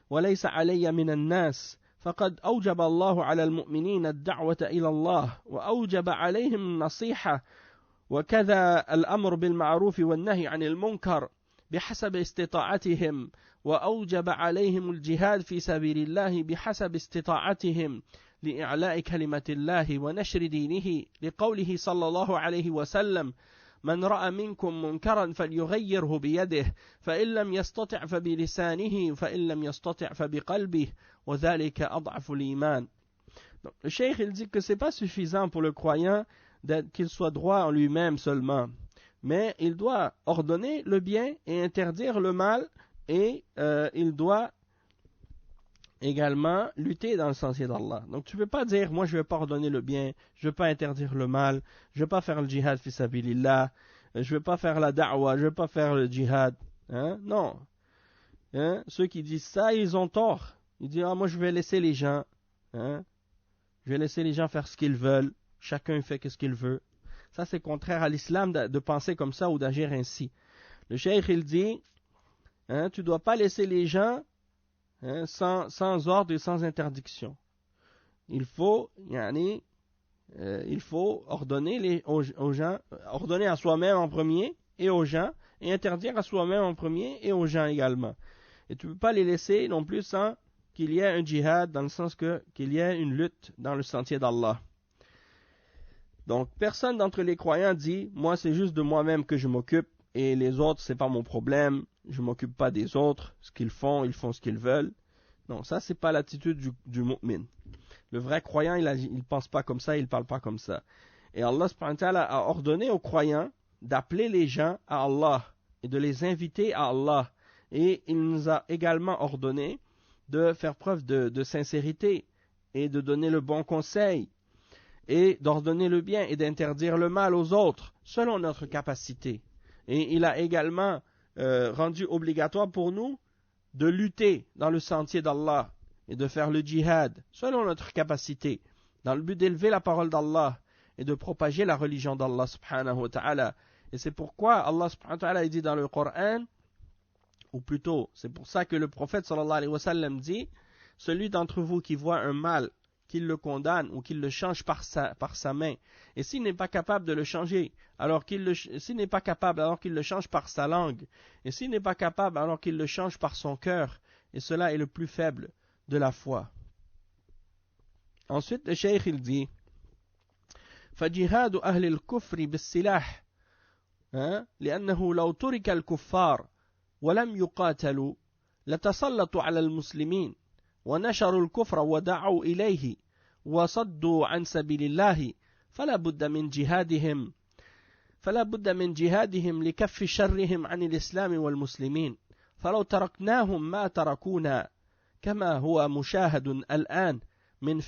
Speaker 1: وليس علي من الناس، فقد أوجب الله على المؤمنين الدعوة إلى الله وأوجب عليهم النصيحة وكذا الأمر بالمعروف والنهي عن المنكر بحسب استطاعتهم، وأوجب عليهم الجهاد في سبيل الله بحسب استطاعتهم لإعلاء كلمة الله ونشر دينه، لقوله صلى الله عليه وسلم: من رأى منكم منكرا فليغيره بيده فإن لم يستطع فبلسانه فإن لم يستطع فبقلبه وذلك أضعف الإيمان. Donc, le cheikh il dit que c'est pas suffisant pour le croyant qu'il soit droit en lui-même seulement, mais il doit ordonner le bien et interdire le mal, et il doit également lutter dans le sentier d'Allah. Donc tu ne peux pas dire, moi je ne vais pas ordonner le bien, je ne vais pas interdire le mal, je ne vais pas faire le jihad fi sabilillah, je ne vais pas faire la da'wa, je ne vais pas faire le jihad. Hein? Non. Hein? Ceux qui disent ça, ils ont tort. Ils disent, moi je vais laisser les gens. Hein? Je vais laisser les gens faire ce qu'ils veulent. Chacun fait ce qu'il veut. Ça c'est contraire à l'islam de penser comme ça ou d'agir ainsi. Le cheikh il dit, hein, tu ne dois pas laisser les gens, hein, sans ordre et sans interdiction. Il faut ordonner aux gens, ordonner à soi-même en premier et aux gens, et interdire à soi-même en premier et aux gens également. Et tu ne peux pas les laisser non plus sans qu'il y ait un djihad, dans le sens qu'il y ait une lutte dans le sentier d'Allah. Donc personne d'entre les croyants dit, moi c'est juste de moi-même que je m'occupe, et les autres c'est pas mon problème, je m'occupe pas des autres, ce qu'ils font, ils font ce qu'ils veulent. Non, ça c'est pas l'attitude du mu'min. Le vrai croyant, il pense pas comme ça, il parle pas comme ça. Et Allah subhanahu wa ta'ala a ordonné aux croyants d'appeler les gens à Allah et de les inviter à Allah. Et il nous a également ordonné de faire preuve de sincérité et de donner le bon conseil et d'ordonner le bien et d'interdire le mal aux autres selon notre capacité. Et il a également rendu obligatoire pour nous de lutter dans le sentier d'Allah et de faire le djihad selon notre capacité, dans le but d'élever la parole d'Allah et de propager la religion d'Allah subhanahu wa ta'ala. Et c'est pourquoi Allah subhanahu wa ta'ala dit dans le Coran, ou plutôt, c'est pour ça que le prophète sallallahu alayhi wa sallam dit, celui d'entre vous qui voit un mal, qu'il le condamne ou qu'il le change par sa main, et s'il n'est pas capable de le changer, s'il n'est pas capable alors qu'il le change par sa langue, et s'il n'est pas capable alors qu'il le change par son cœur, et cela est le plus faible de la foi. Ensuite le cheikh il dit, فجهاد أهل الكفر بالسلاح لأنه لو ترك الكفار ولم يقاتلوا لتسلطوا على المسلمين ونشروا الكفر ودعوا إليه وصدوا عن سبيل الله فلا بد من جهادهم لكف شرهم عن الإسلام والمسلمين، فلو تركناهم ما تركونا، كما هو مشاهد الآن من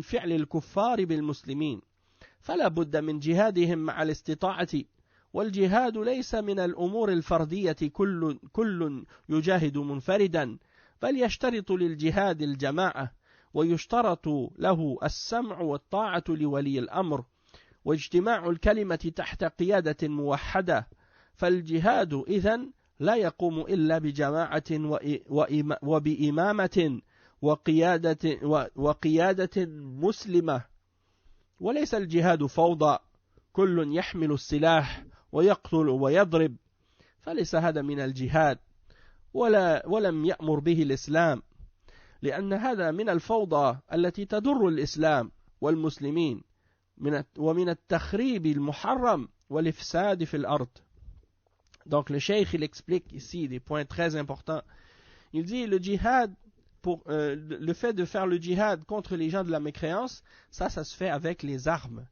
Speaker 1: فعل الكفار بالمسلمين، فلا بد من جهادهم مع الاستطاعة والجهاد ليس من الأمور الفردية كل يجاهد منفردا بل يشترط للجهاد الجماعة ويشترط له السمع والطاعة لولي الأمر واجتماع الكلمة تحت قيادة موحدة فالجهاد إذن لا يقوم إلا بجماعة وبإمامة وقيادة مسلمة وليس الجهاد فوضى كل يحمل السلاح ويقتل ويضرب فليس هذا من الجهاد ولم يأمر به الإسلام لأن هذا من الفوضى التي تضر الإسلام والمسلمين ومن التخريب المحرم والإفساد في الأرض. Donc le cheikh il explique ici des points très importants. Il dit le djihad, le fait de faire le djihad contre les gens de la mécréance, ça se fait avec les armes.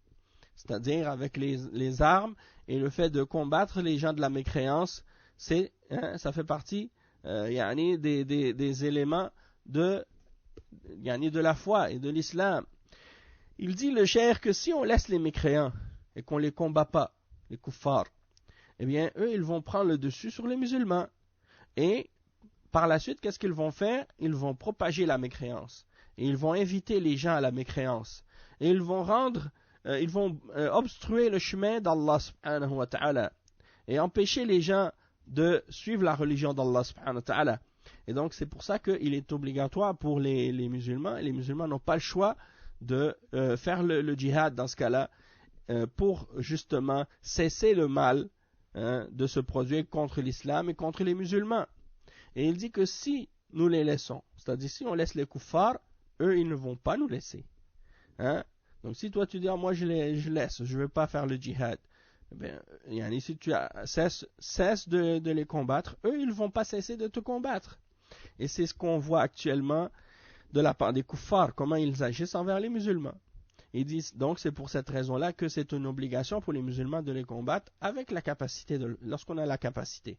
Speaker 1: C'est-à-dire avec les armes et le fait de combattre les gens de la mécréance, ça fait partie des éléments de la foi et de l'islam. Il dit le cheikh que si on laisse les mécréants et qu'on les combat pas, les kuffars, eh bien eux ils vont prendre le dessus sur les musulmans et par la suite qu'est-ce qu'ils vont faire? Ils vont propager la mécréance et ils vont inviter les gens à la mécréance et ils vont obstruer le chemin d'Allah subhanahu wa ta'ala et empêcher les gens de suivre la religion d'Allah subhanahu wa ta'ala. Et donc c'est pour ça qu'il est obligatoire pour les musulmans, et les musulmans n'ont pas le choix de faire le djihad dans ce cas-là pour justement cesser le mal de se produire contre l'islam et contre les musulmans. Et il dit que si nous les laissons, c'est-à-dire si on laisse les kuffars, eux ils ne vont pas nous laisser. Donc si toi tu dis moi je laisse, je ne veux pas faire le djihad, si tu cesse de les combattre, eux ils ne vont pas cesser de te combattre. Et c'est ce qu'on voit actuellement de la part des kuffars, comment ils agissent envers les musulmans. Ils disent donc c'est pour cette raison-là que c'est une obligation pour les musulmans de les combattre avec la capacité, lorsqu'on a la capacité.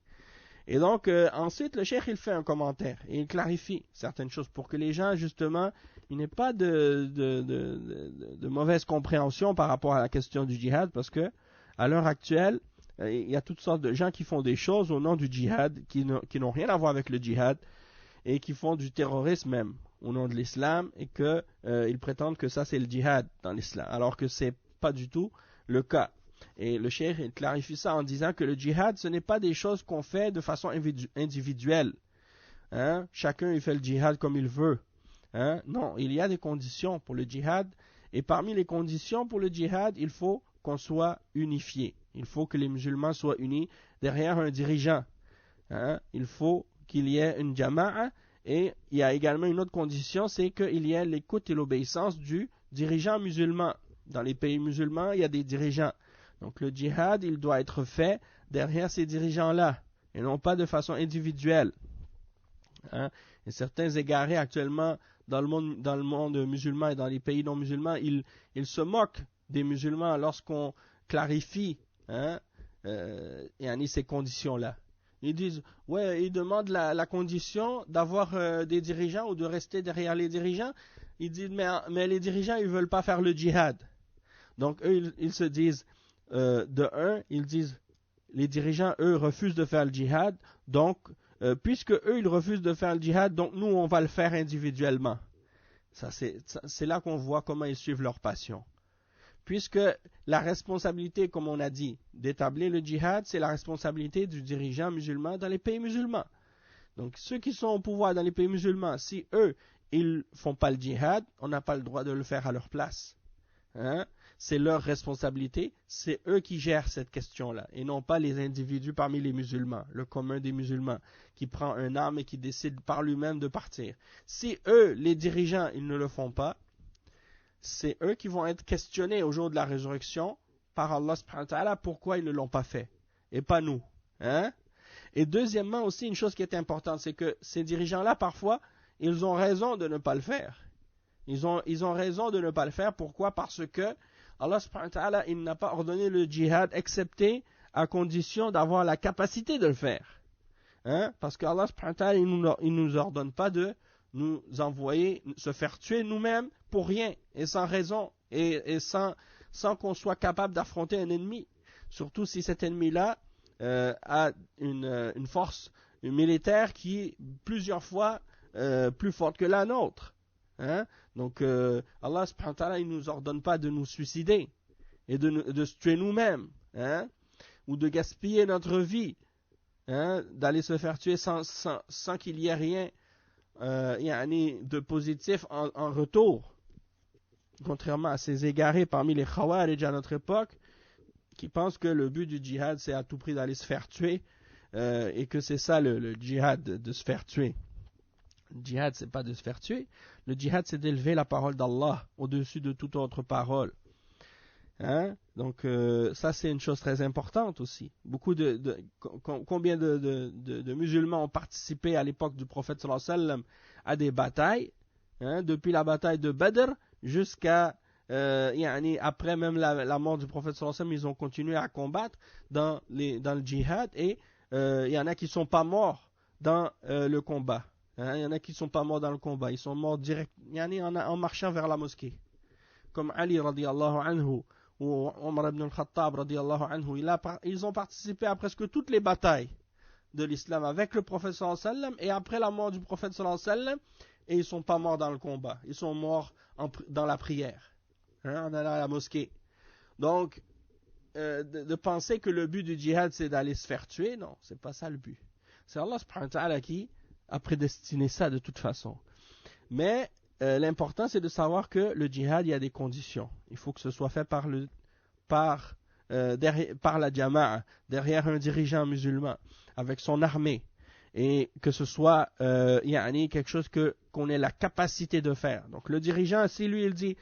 Speaker 1: Et donc ensuite le cheikh il fait un commentaire et il clarifie certaines choses pour que les gens justement il n'ait pas de mauvaise compréhension par rapport à la question du djihad, parce que à l'heure actuelle il y a toutes sortes de gens qui font des choses au nom du djihad qui n'ont rien à voir avec le djihad et qui font du terrorisme même au nom de l'islam et qu'ils prétendent que ça c'est le djihad dans l'islam alors que c'est pas du tout le cas. Et le cheikh il clarifie ça en disant que le djihad ce n'est pas des choses qu'on fait de façon individuelle. Chacun il fait le djihad comme il veut. Non, il y a des conditions pour le djihad et parmi les conditions pour le djihad il faut qu'on soit unifié. Il faut que les musulmans soient unis derrière un dirigeant. Il faut qu'il y ait une jama'a et il y a également une autre condition, c'est qu'il y ait l'écoute et l'obéissance du dirigeant musulman. Dans les pays musulmans, il y a des dirigeants. Donc le djihad, il doit être fait derrière ces dirigeants-là et non pas de façon individuelle. Et certains égarés actuellement dans le monde musulman et dans les pays non musulmans, ils se moquent des musulmans lorsqu'on clarifie ces conditions-là. Ils disent, ils demandent la condition d'avoir des dirigeants ou de rester derrière les dirigeants. Ils disent, mais les dirigeants, ils ne veulent pas faire le djihad. Donc, eux, ils se disent, ils disent, les dirigeants, eux, refusent de faire le djihad. Donc, puisque eux, ils refusent de faire le djihad, donc nous, on va le faire individuellement. C'est là qu'on voit comment ils suivent leur passion. Puisque la responsabilité, comme on a dit, d'établir le djihad, c'est la responsabilité du dirigeant musulman dans les pays musulmans. Donc ceux qui sont au pouvoir dans les pays musulmans, si eux, ils ne font pas le djihad, on n'a pas le droit de le faire à leur place. C'est leur responsabilité, c'est eux qui gèrent cette question-là, et non pas les individus parmi les musulmans, le commun des musulmans, qui prend un arme et qui décide par lui-même de partir. Si eux, les dirigeants, ils ne le font pas, c'est eux qui vont être questionnés au jour de la résurrection par Allah subhanahu wa ta'ala pourquoi ils ne l'ont pas fait et pas nous. Et deuxièmement aussi une chose qui est importante, c'est que ces dirigeants-là parfois ils ont raison de ne pas le faire. Ils ont raison de ne pas le faire. Pourquoi? Parce que Allah subhanahu wa ta'ala il n'a pas ordonné le djihad excepté à condition d'avoir la capacité de le faire. Parce que Allah subhanahu wa ta'ala il nous ordonne pas de nous envoyer, se faire tuer nous-mêmes pour rien et sans raison et sans qu'on soit capable d'affronter un ennemi. surtout si cet ennemi-là a une force militaire qui est plusieurs fois plus forte que la nôtre. Hein? Donc Allah subhanahu wa ta'ala, il ne nous ordonne pas de nous suicider et de se tuer nous-mêmes, hein? Ou de gaspiller notre vie, hein? D'aller se faire tuer sans qu'il y ait rien de positif en retour. Contrairement à ces égarés parmi les Khawarij à notre époque, qui pensent que le but du djihad c'est à tout prix d'aller se faire tuer, et que c'est ça le djihad, de se faire tuer. Le djihad c'est pas de se faire tuer, le djihad c'est d'élever la parole d'Allah au-dessus de toute autre parole. Hein? Donc ça c'est une chose très importante aussi. Combien de musulmans ont participé à l'époque du prophète sallallahu alayhi wa sallam à des batailles, hein? Depuis la bataille de Badr jusqu'à après même la mort du prophète sallallahu alayhi wa sallam, ils ont continué à combattre dans le djihad, et il y en a qui ne sont pas morts dans le combat. Hein? Il y en a qui ne sont pas morts dans le combat, ils sont morts direct en marchant vers la mosquée. Comme Ali radiallahu anhu ou Omar ibn al-Khattab radiallahu anhu, ils ont participé à presque toutes les batailles de l'islam avec le prophète sallallahu alayhi wa sallam, et après la mort du prophète sallallahu alayhi wa sallam, et ils ne sont pas morts dans le combat, ils sont morts dans la prière, hein, en allant à la mosquée. Donc de penser que le but du djihad c'est d'aller se faire tuer, non, c'est pas ça le but. C'est Allah subhanahu wa ta'ala qui a prédestiné ça de toute façon. Mais l'important c'est de savoir que le djihad, il y a des conditions. Il faut que ce soit fait par la jama'a, derrière un dirigeant musulman, avec son armée, et que ce soit quelque chose qu'on ait la capacité de faire. Donc le dirigeant, si lui il dit,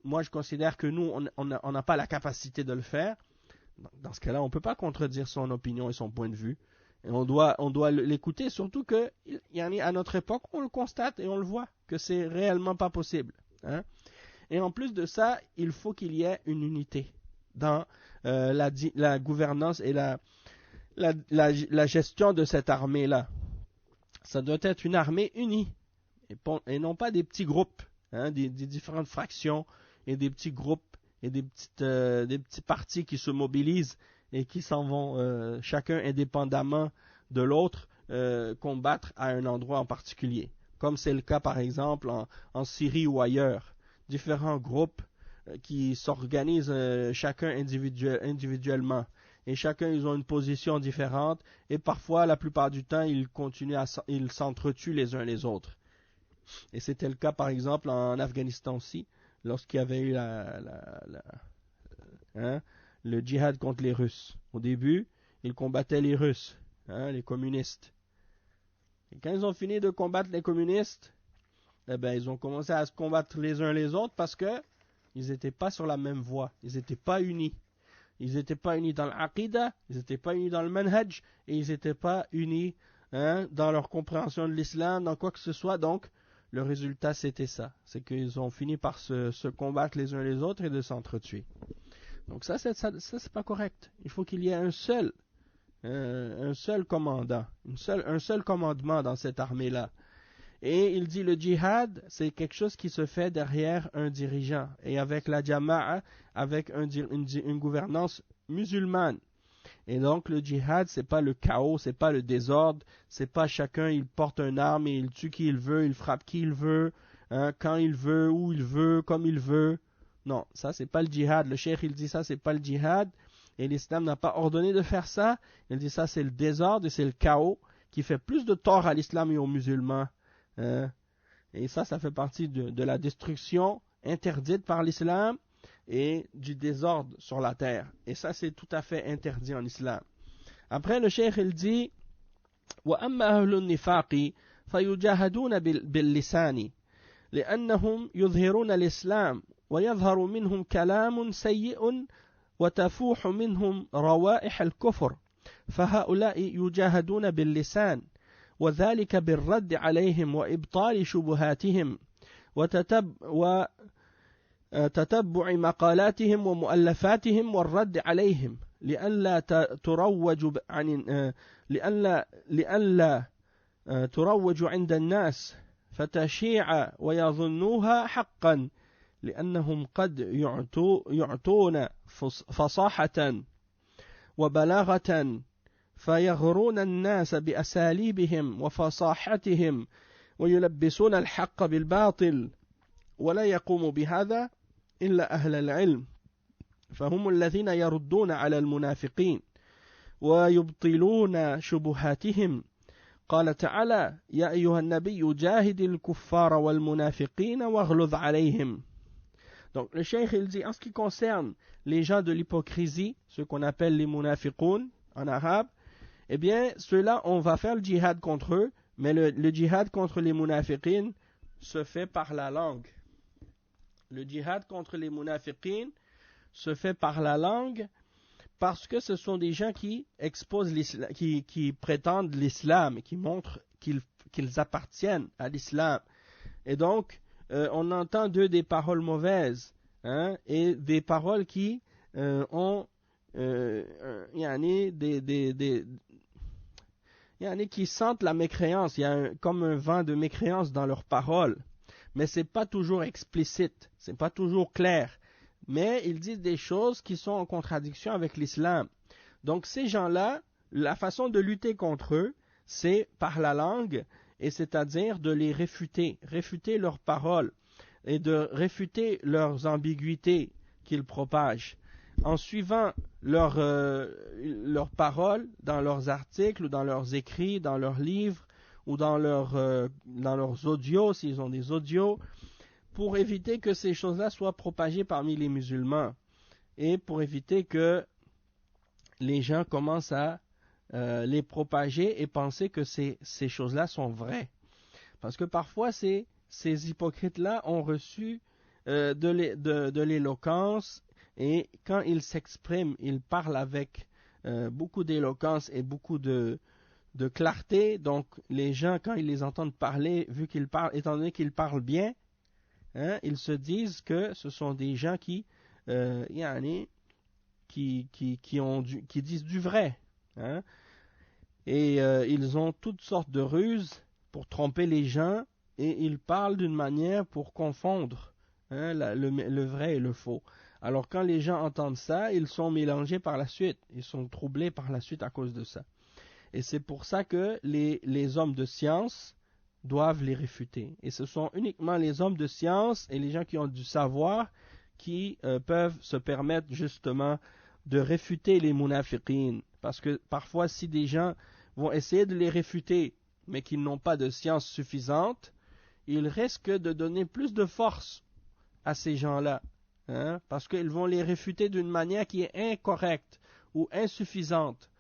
Speaker 1: moi je considère que nous on n'a pas la capacité de le faire, dans ce cas-là on ne peut pas contredire son opinion et son point de vue. Et on doit l'écouter, surtout que à notre époque, on le constate et on le voit, que c'est réellement pas possible. Hein? Et en plus de ça, il faut qu'il y ait une unité dans la gouvernance et la gestion de cette armée-là. Ça doit être une armée unie, et non pas des petits groupes, hein, des différentes fractions, et des petits groupes, et des petits partis qui se mobilisent et qui s'en vont chacun indépendamment de l'autre combattre à un endroit en particulier. Comme c'est le cas par exemple en Syrie ou ailleurs. Différents groupes qui s'organisent chacun individuellement. Et chacun, ils ont une position différente. Et parfois, la plupart du temps, ils s'entretuent les uns les autres. Et c'était le cas par exemple en Afghanistan aussi, lorsqu'il y avait eu le djihad contre les Russes. Au début, ils combattaient les Russes, hein, les communistes. Et quand ils ont fini de combattre les communistes, ils ont commencé à se combattre les uns les autres parce que ils n'étaient pas sur la même voie, ils n'étaient pas unis. Ils n'étaient pas unis dans l'aqidah, ils n'étaient pas unis dans le manhaj, et ils n'étaient pas unis dans leur compréhension de l'islam, dans quoi que ce soit. Donc, le résultat, c'était ça. C'est qu'ils ont fini par se combattre les uns les autres et de s'entretuer. Donc ça, c'est pas correct. Il faut qu'il y ait un seul commandant, un seul commandement dans cette armée-là. Et il dit le djihad, c'est quelque chose qui se fait derrière un dirigeant et avec la jama'a, avec une gouvernance musulmane. Et donc le djihad, c'est pas le chaos, c'est pas le désordre, c'est pas chacun il porte une arme et il tue qui il veut, il frappe qui il veut, hein, quand il veut, où il veut, comme il veut. Non, ça c'est pas le djihad. Le cheikh il dit ça c'est pas le djihad, et l'islam n'a pas ordonné de faire ça. Il dit ça c'est le désordre et c'est le chaos qui fait plus de tort à l'islam et aux musulmans. Et ça fait partie de la destruction interdite par l'islam et du désordre sur la terre. Et ça, c'est tout à fait interdit en islam. Après, le cheikh, il dit وَأَمَّا أَهْلُ النِّفَاقِ فَيُجَاهَدُونَ بِاللِّسَانِ لِأَنَّهُمْ يُظْهِرُونَ الْإِسْلَامَ وَيَظْهَرُ مِنْهُمْ كَلَامٌ سَيِّئٌ وَتَفُوحُ مِنْهُمْ رَوَائِحَ الْكُفْرِ فَهَؤُلَاءِ يُجَاهَدُونَ بِاللِّسَانِ وذلك بالرد عليهم وإبطال شبهاتهم وتتبع مقالاتهم ومؤلفاتهم والرد عليهم لئلا تروج عند الناس فتشيع ويظنوها حقا لأنهم قد يعطون فصاحة وبلاغة فيغرون الناس بأساليبهم وفصاحتهم ويلبسون الحق بالباطل ولا يقوم بهذا إلا أهل العلم فهم الذين يردون على المنافقين ويبطلون شبهاتهم قال تعالى يا أيها النبي جاهد الكفار والمنافقين واغلظ عليهم. Donc le cheikh il dit en ce qui concerne les gens de l'hypocrisie, ceux qu'on appelle les munafiqoun en arabe, eh bien ceux-là on va faire le djihad contre eux, mais le djihad contre les munafiqin se fait par la langue. Le djihad contre les munafiqin se fait par la langue parce que ce sont des gens qui exposent l'islam, qui prétendent l'islam et qui montrent qu'ils appartiennent à l'islam. Et donc, on entend d'eux des paroles mauvaises et des paroles qui ont qui sentent la mécréance. Il y a comme un vent de mécréance dans leurs paroles. Mais ce n'est pas toujours explicite, ce n'est pas toujours clair. Mais ils disent des choses qui sont en contradiction avec l'islam. Donc ces gens-là, la façon de lutter contre eux, c'est par la langue, et c'est-à-dire de les réfuter leurs paroles, et de réfuter leurs ambiguïtés qu'ils propagent, en suivant leurs paroles dans leurs articles, ou dans leurs écrits, dans leurs livres, ou dans leurs audios, s'ils ont des audios, pour éviter que ces choses-là soient propagées parmi les musulmans et pour éviter que les gens commencent à les propager et penser que ces choses-là sont vraies. Parce que parfois, ces hypocrites-là ont reçu de l'éloquence et quand ils s'expriment, ils parlent avec beaucoup d'éloquence et beaucoup de clarté. Donc, les gens, quand ils les entendent parler, étant donné qu'ils parlent bien, ils se disent que ce sont des gens qui disent du vrai. Et ils ont toutes sortes de ruses pour tromper les gens et ils parlent d'une manière pour confondre le vrai et le faux. Alors quand les gens entendent ça, ils sont mélangés par la suite. Ils sont troublés par la suite à cause de ça. Et c'est pour ça que les hommes de science doivent les réfuter. Et ce sont uniquement les hommes de science et les gens qui ont du savoir qui peuvent se permettre justement de réfuter les munafiqin. Parce que parfois, si des gens vont essayer de les réfuter, mais qu'ils n'ont pas de science suffisante, ils risquent de donner plus de force à ces gens-là. Parce qu'ils vont les réfuter d'une manière qui est incorrecte ou insuffisante.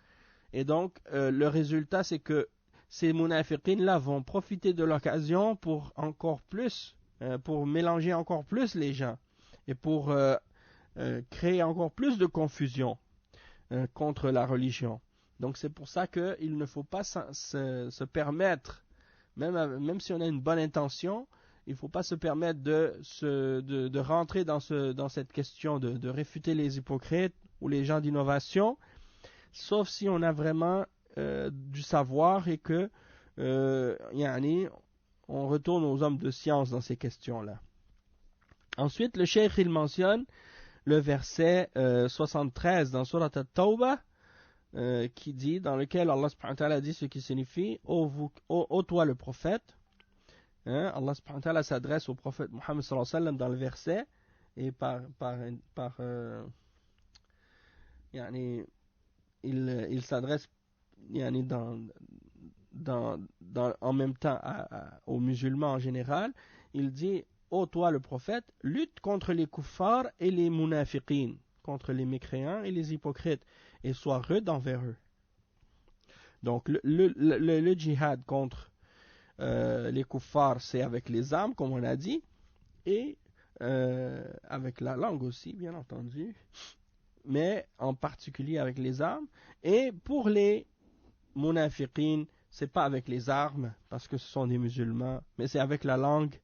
Speaker 1: Et donc, le résultat, c'est que ces munafiqin-là vont profiter de l'occasion pour encore plus, pour mélanger encore plus les gens et pour créer encore plus de confusion contre la religion. Donc c'est pour ça qu'il ne faut pas se permettre, même si on a une bonne intention, il ne faut pas se permettre de rentrer dans cette question de réfuter les hypocrites ou les gens d'innovation, sauf si on a vraiment du savoir et que on retourne aux hommes de science dans ces questions-là. Ensuite, le cheikh il mentionne le verset 73 dans Surat At-Tawbah qui dit, dans lequel Allah subhanahu wa ta'ala dit ce qui signifie ô toi le prophète. Allah subhanahu wa ta'ala s'adresse au prophète Muhammad sallallahu alayhi wa sallam dans le verset et il s'adresse en même temps aux musulmans en général. Il dit ô toi le prophète, lutte contre les kuffars et les munafiqin, contre les mécréants et les hypocrites, et sois rude envers eux. Donc le djihad contre les kuffars, c'est avec les armes, comme on a dit, et avec la langue aussi, bien entendu, mais en particulier avec les armes. Et pour les munafiqin, c'est pas avec les armes, parce que ce sont des musulmans, mais c'est avec la langue,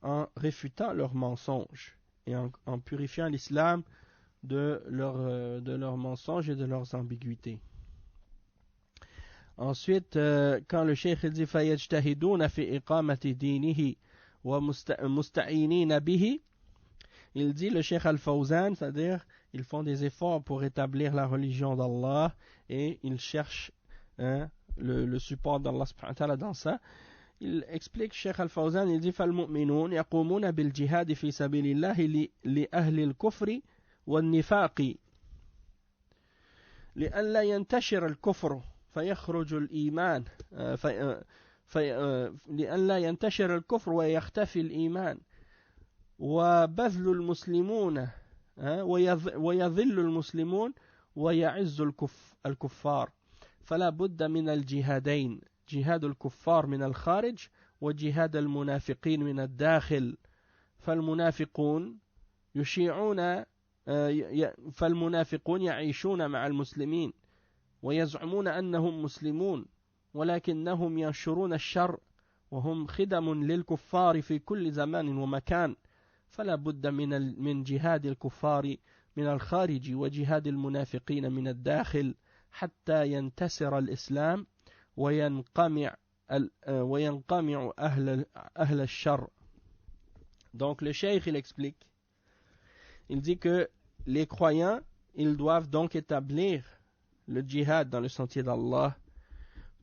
Speaker 1: en réfutant leurs mensonges et en purifiant l'islam de leurs mensonges et de leurs ambiguïtés. Ensuite, quand le cheikh dit فَيَجْتَهِدُونَ فِي إِقَامَةِ دِينِهِ وَمُسْتَعِينِينَ بِهِ, il dit le Cheikh Al-Fawzan, c'est-à-dire ils font des efforts pour établir la religion d'Allah et ils cherchent le support d'Allah subhanahu wa ta'ala dans ça. Il explique, Cheikh Al-Fawzan, il dit فالمؤمنون يقومون بالجهاد في سبيل الله لأهل الكفر والنفاق لئلا ينتشر الكفر فيخرج الإيمان لئلا ينتشر الكفر ويختفي الإيمان وبذل المسلمون ويذل المسلمون ويعز الكفار فلا بد من الجهادين جهاد الكفار من الخارج وجهاد المنافقين من الداخل فالمنافقون يعيشون مع المسلمين ويزعمون أنهم مسلمون ولكنهم ينشرون الشر وهم خدم للكفار في كل زمان ومكان فلا بد من جهاد الكفار من الخارج وجهاد المنافقين من الداخل حتى ينتصر الإسلام وينقمع أهل الشر. Donc le cheikh il explique, il dit que les croyants ils doivent donc établir le djihad dans le sentier d'Allah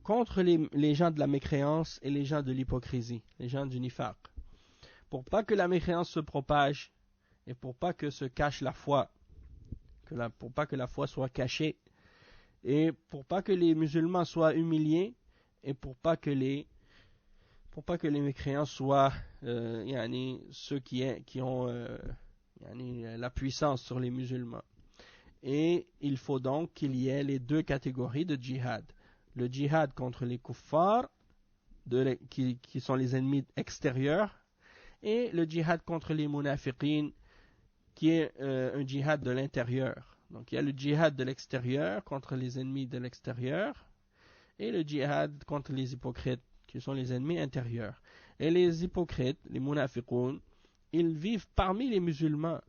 Speaker 1: contre les gens de la mécréance et les gens de l'hypocrisie, les gens du nifaq, pour pas que la mécréance se propage et pour pas que se cache la foi, pour pas que la foi soit cachée et pour pas que les musulmans soient humiliés et pour pas que les mécréants soient ceux qui ont la puissance sur les musulmans. Et il faut donc qu'il y ait les deux catégories de djihad. Le djihad contre les kuffars, qui sont les ennemis extérieurs, et le djihad contre les munafiqin, qui est un djihad de l'intérieur. Donc il y a le djihad de l'extérieur contre les ennemis de l'extérieur, et le djihad contre les hypocrites, qui sont les ennemis intérieurs. Et les hypocrites, les munafiqun, ils vivent parmi les musulmans,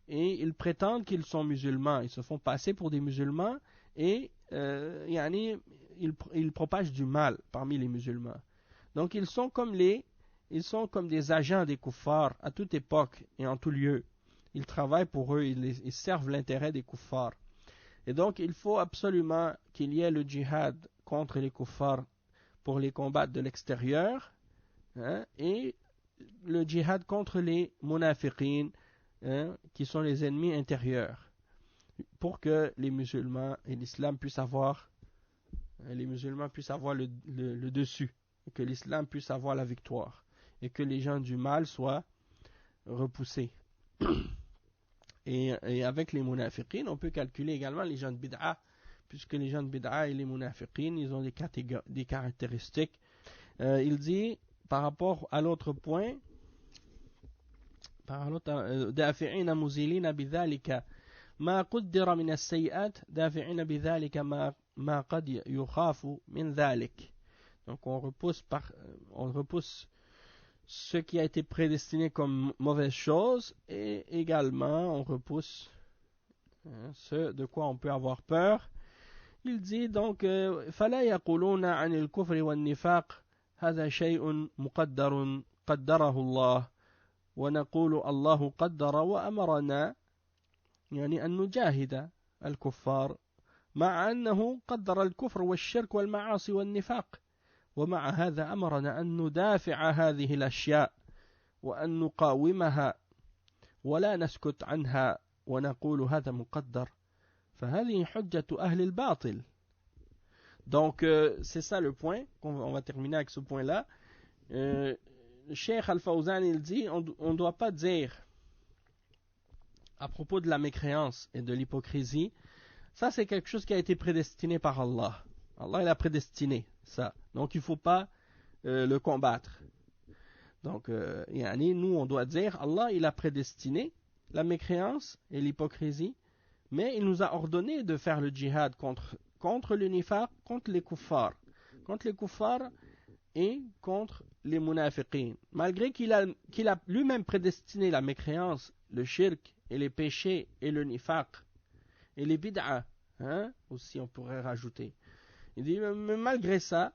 Speaker 1: et ils prétendent qu'ils sont musulmans, ils se font passer pour des musulmans, et ils propagent du mal parmi les musulmans. Donc ils sont comme des agents des kuffars à toute époque et en tout lieu. Ils travaillent pour eux, ils servent l'intérêt des kuffars. Et donc il faut absolument qu'il y ait le djihad contre les kuffars pour les combattre de l'extérieur, et le djihad contre les munafiqin, qui sont les ennemis intérieurs, pour que les musulmans et l'islam puissent avoir le dessus, et que l'islam puisse avoir la victoire, et que les gens du mal soient repoussés. Et avec les munafiqin, on peut calculer également les gens de bid'a, puisque les gens de bid'a et les munafiqin, ils ont des caractéristiques. Il dit, par rapport à l'autre point, دافعين مزيلين بذلك ما قدر من السيئات دافعين بذلك ما قد يخاف من ذلك. Donc on repousse ce qui a été prédestiné comme mauvaise chose, et également on repousse ce de quoi on peut avoir peur. Il dit donc فلا يقولون عن الكفر والنفاق هذا شيء مقدر قدره الله ونقول الله قدر وأمرنا أن نجاهد الكفار مع أنه قدر الكفر والشرك والمعاصي والنفاق ومع هذا أمرنا أن ندافع هذه الأشياء وأن نقاومها ولا نسكت عنها ونقول هذا مقدر فهذه حجة أهل الباطل. Donc c'est ça le point, on va terminer avec ce point là. Cheikh Al-Fawzan il dit on ne doit pas dire à propos de la mécréance et de l'hypocrisie, ça c'est quelque chose qui a été prédestiné par Allah. Allah il a prédestiné ça, donc il ne faut pas le combattre. Donc nous on doit dire Allah il a prédestiné la mécréance et l'hypocrisie, mais il nous a ordonné de faire le djihad contre le nifaq, contre les kuffars et contre les munafiqin. Malgré qu'il a lui-même prédestiné la mécréance, le shirk et les péchés et le nifaq et les bid'a, aussi on pourrait rajouter. Il dit, mais malgré ça,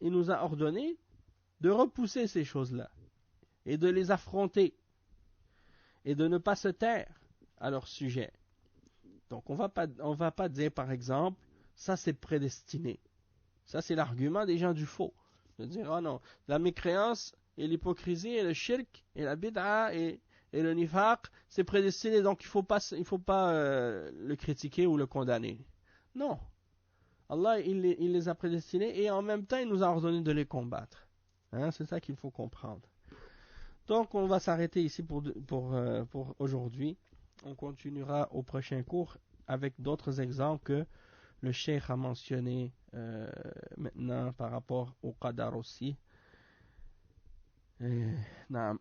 Speaker 1: il nous a ordonné de repousser ces choses-là et de les affronter. et de ne pas se taire à leur sujet. Donc on va pas dire par exemple, ça c'est prédestiné. Ça c'est l'argument des gens du faux. De dire, oh non, la mécréance et l'hypocrisie et le shirk et la bid'a et le nifaq, c'est prédestiné, donc il faut pas le critiquer ou le condamner. Non. Allah, il les a prédestinés et en même temps, il nous a ordonné de les combattre. Hein, c'est ça qu'il faut comprendre. Donc, on va s'arrêter ici pour aujourd'hui. On continuera au prochain cours avec d'autres exemples que le cheikh a mentionné maintenant par rapport au qadar aussi.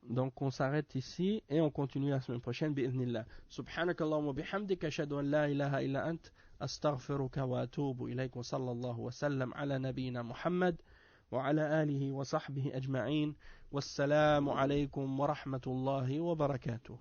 Speaker 1: Donc on s'arrête ici et on continue la semaine prochaine bi'idhnillah. Subhanakallahumma bihamdika ashhadu an la ilaha illa ant astaghfiruka wa atubu ilayk wa sallallahu wa sallam ala nabiyyina Muhammad wa ala alihi wa sahbihi ajma'in. Wassalamu alaykum wa rahmatullahi wa barakatuh.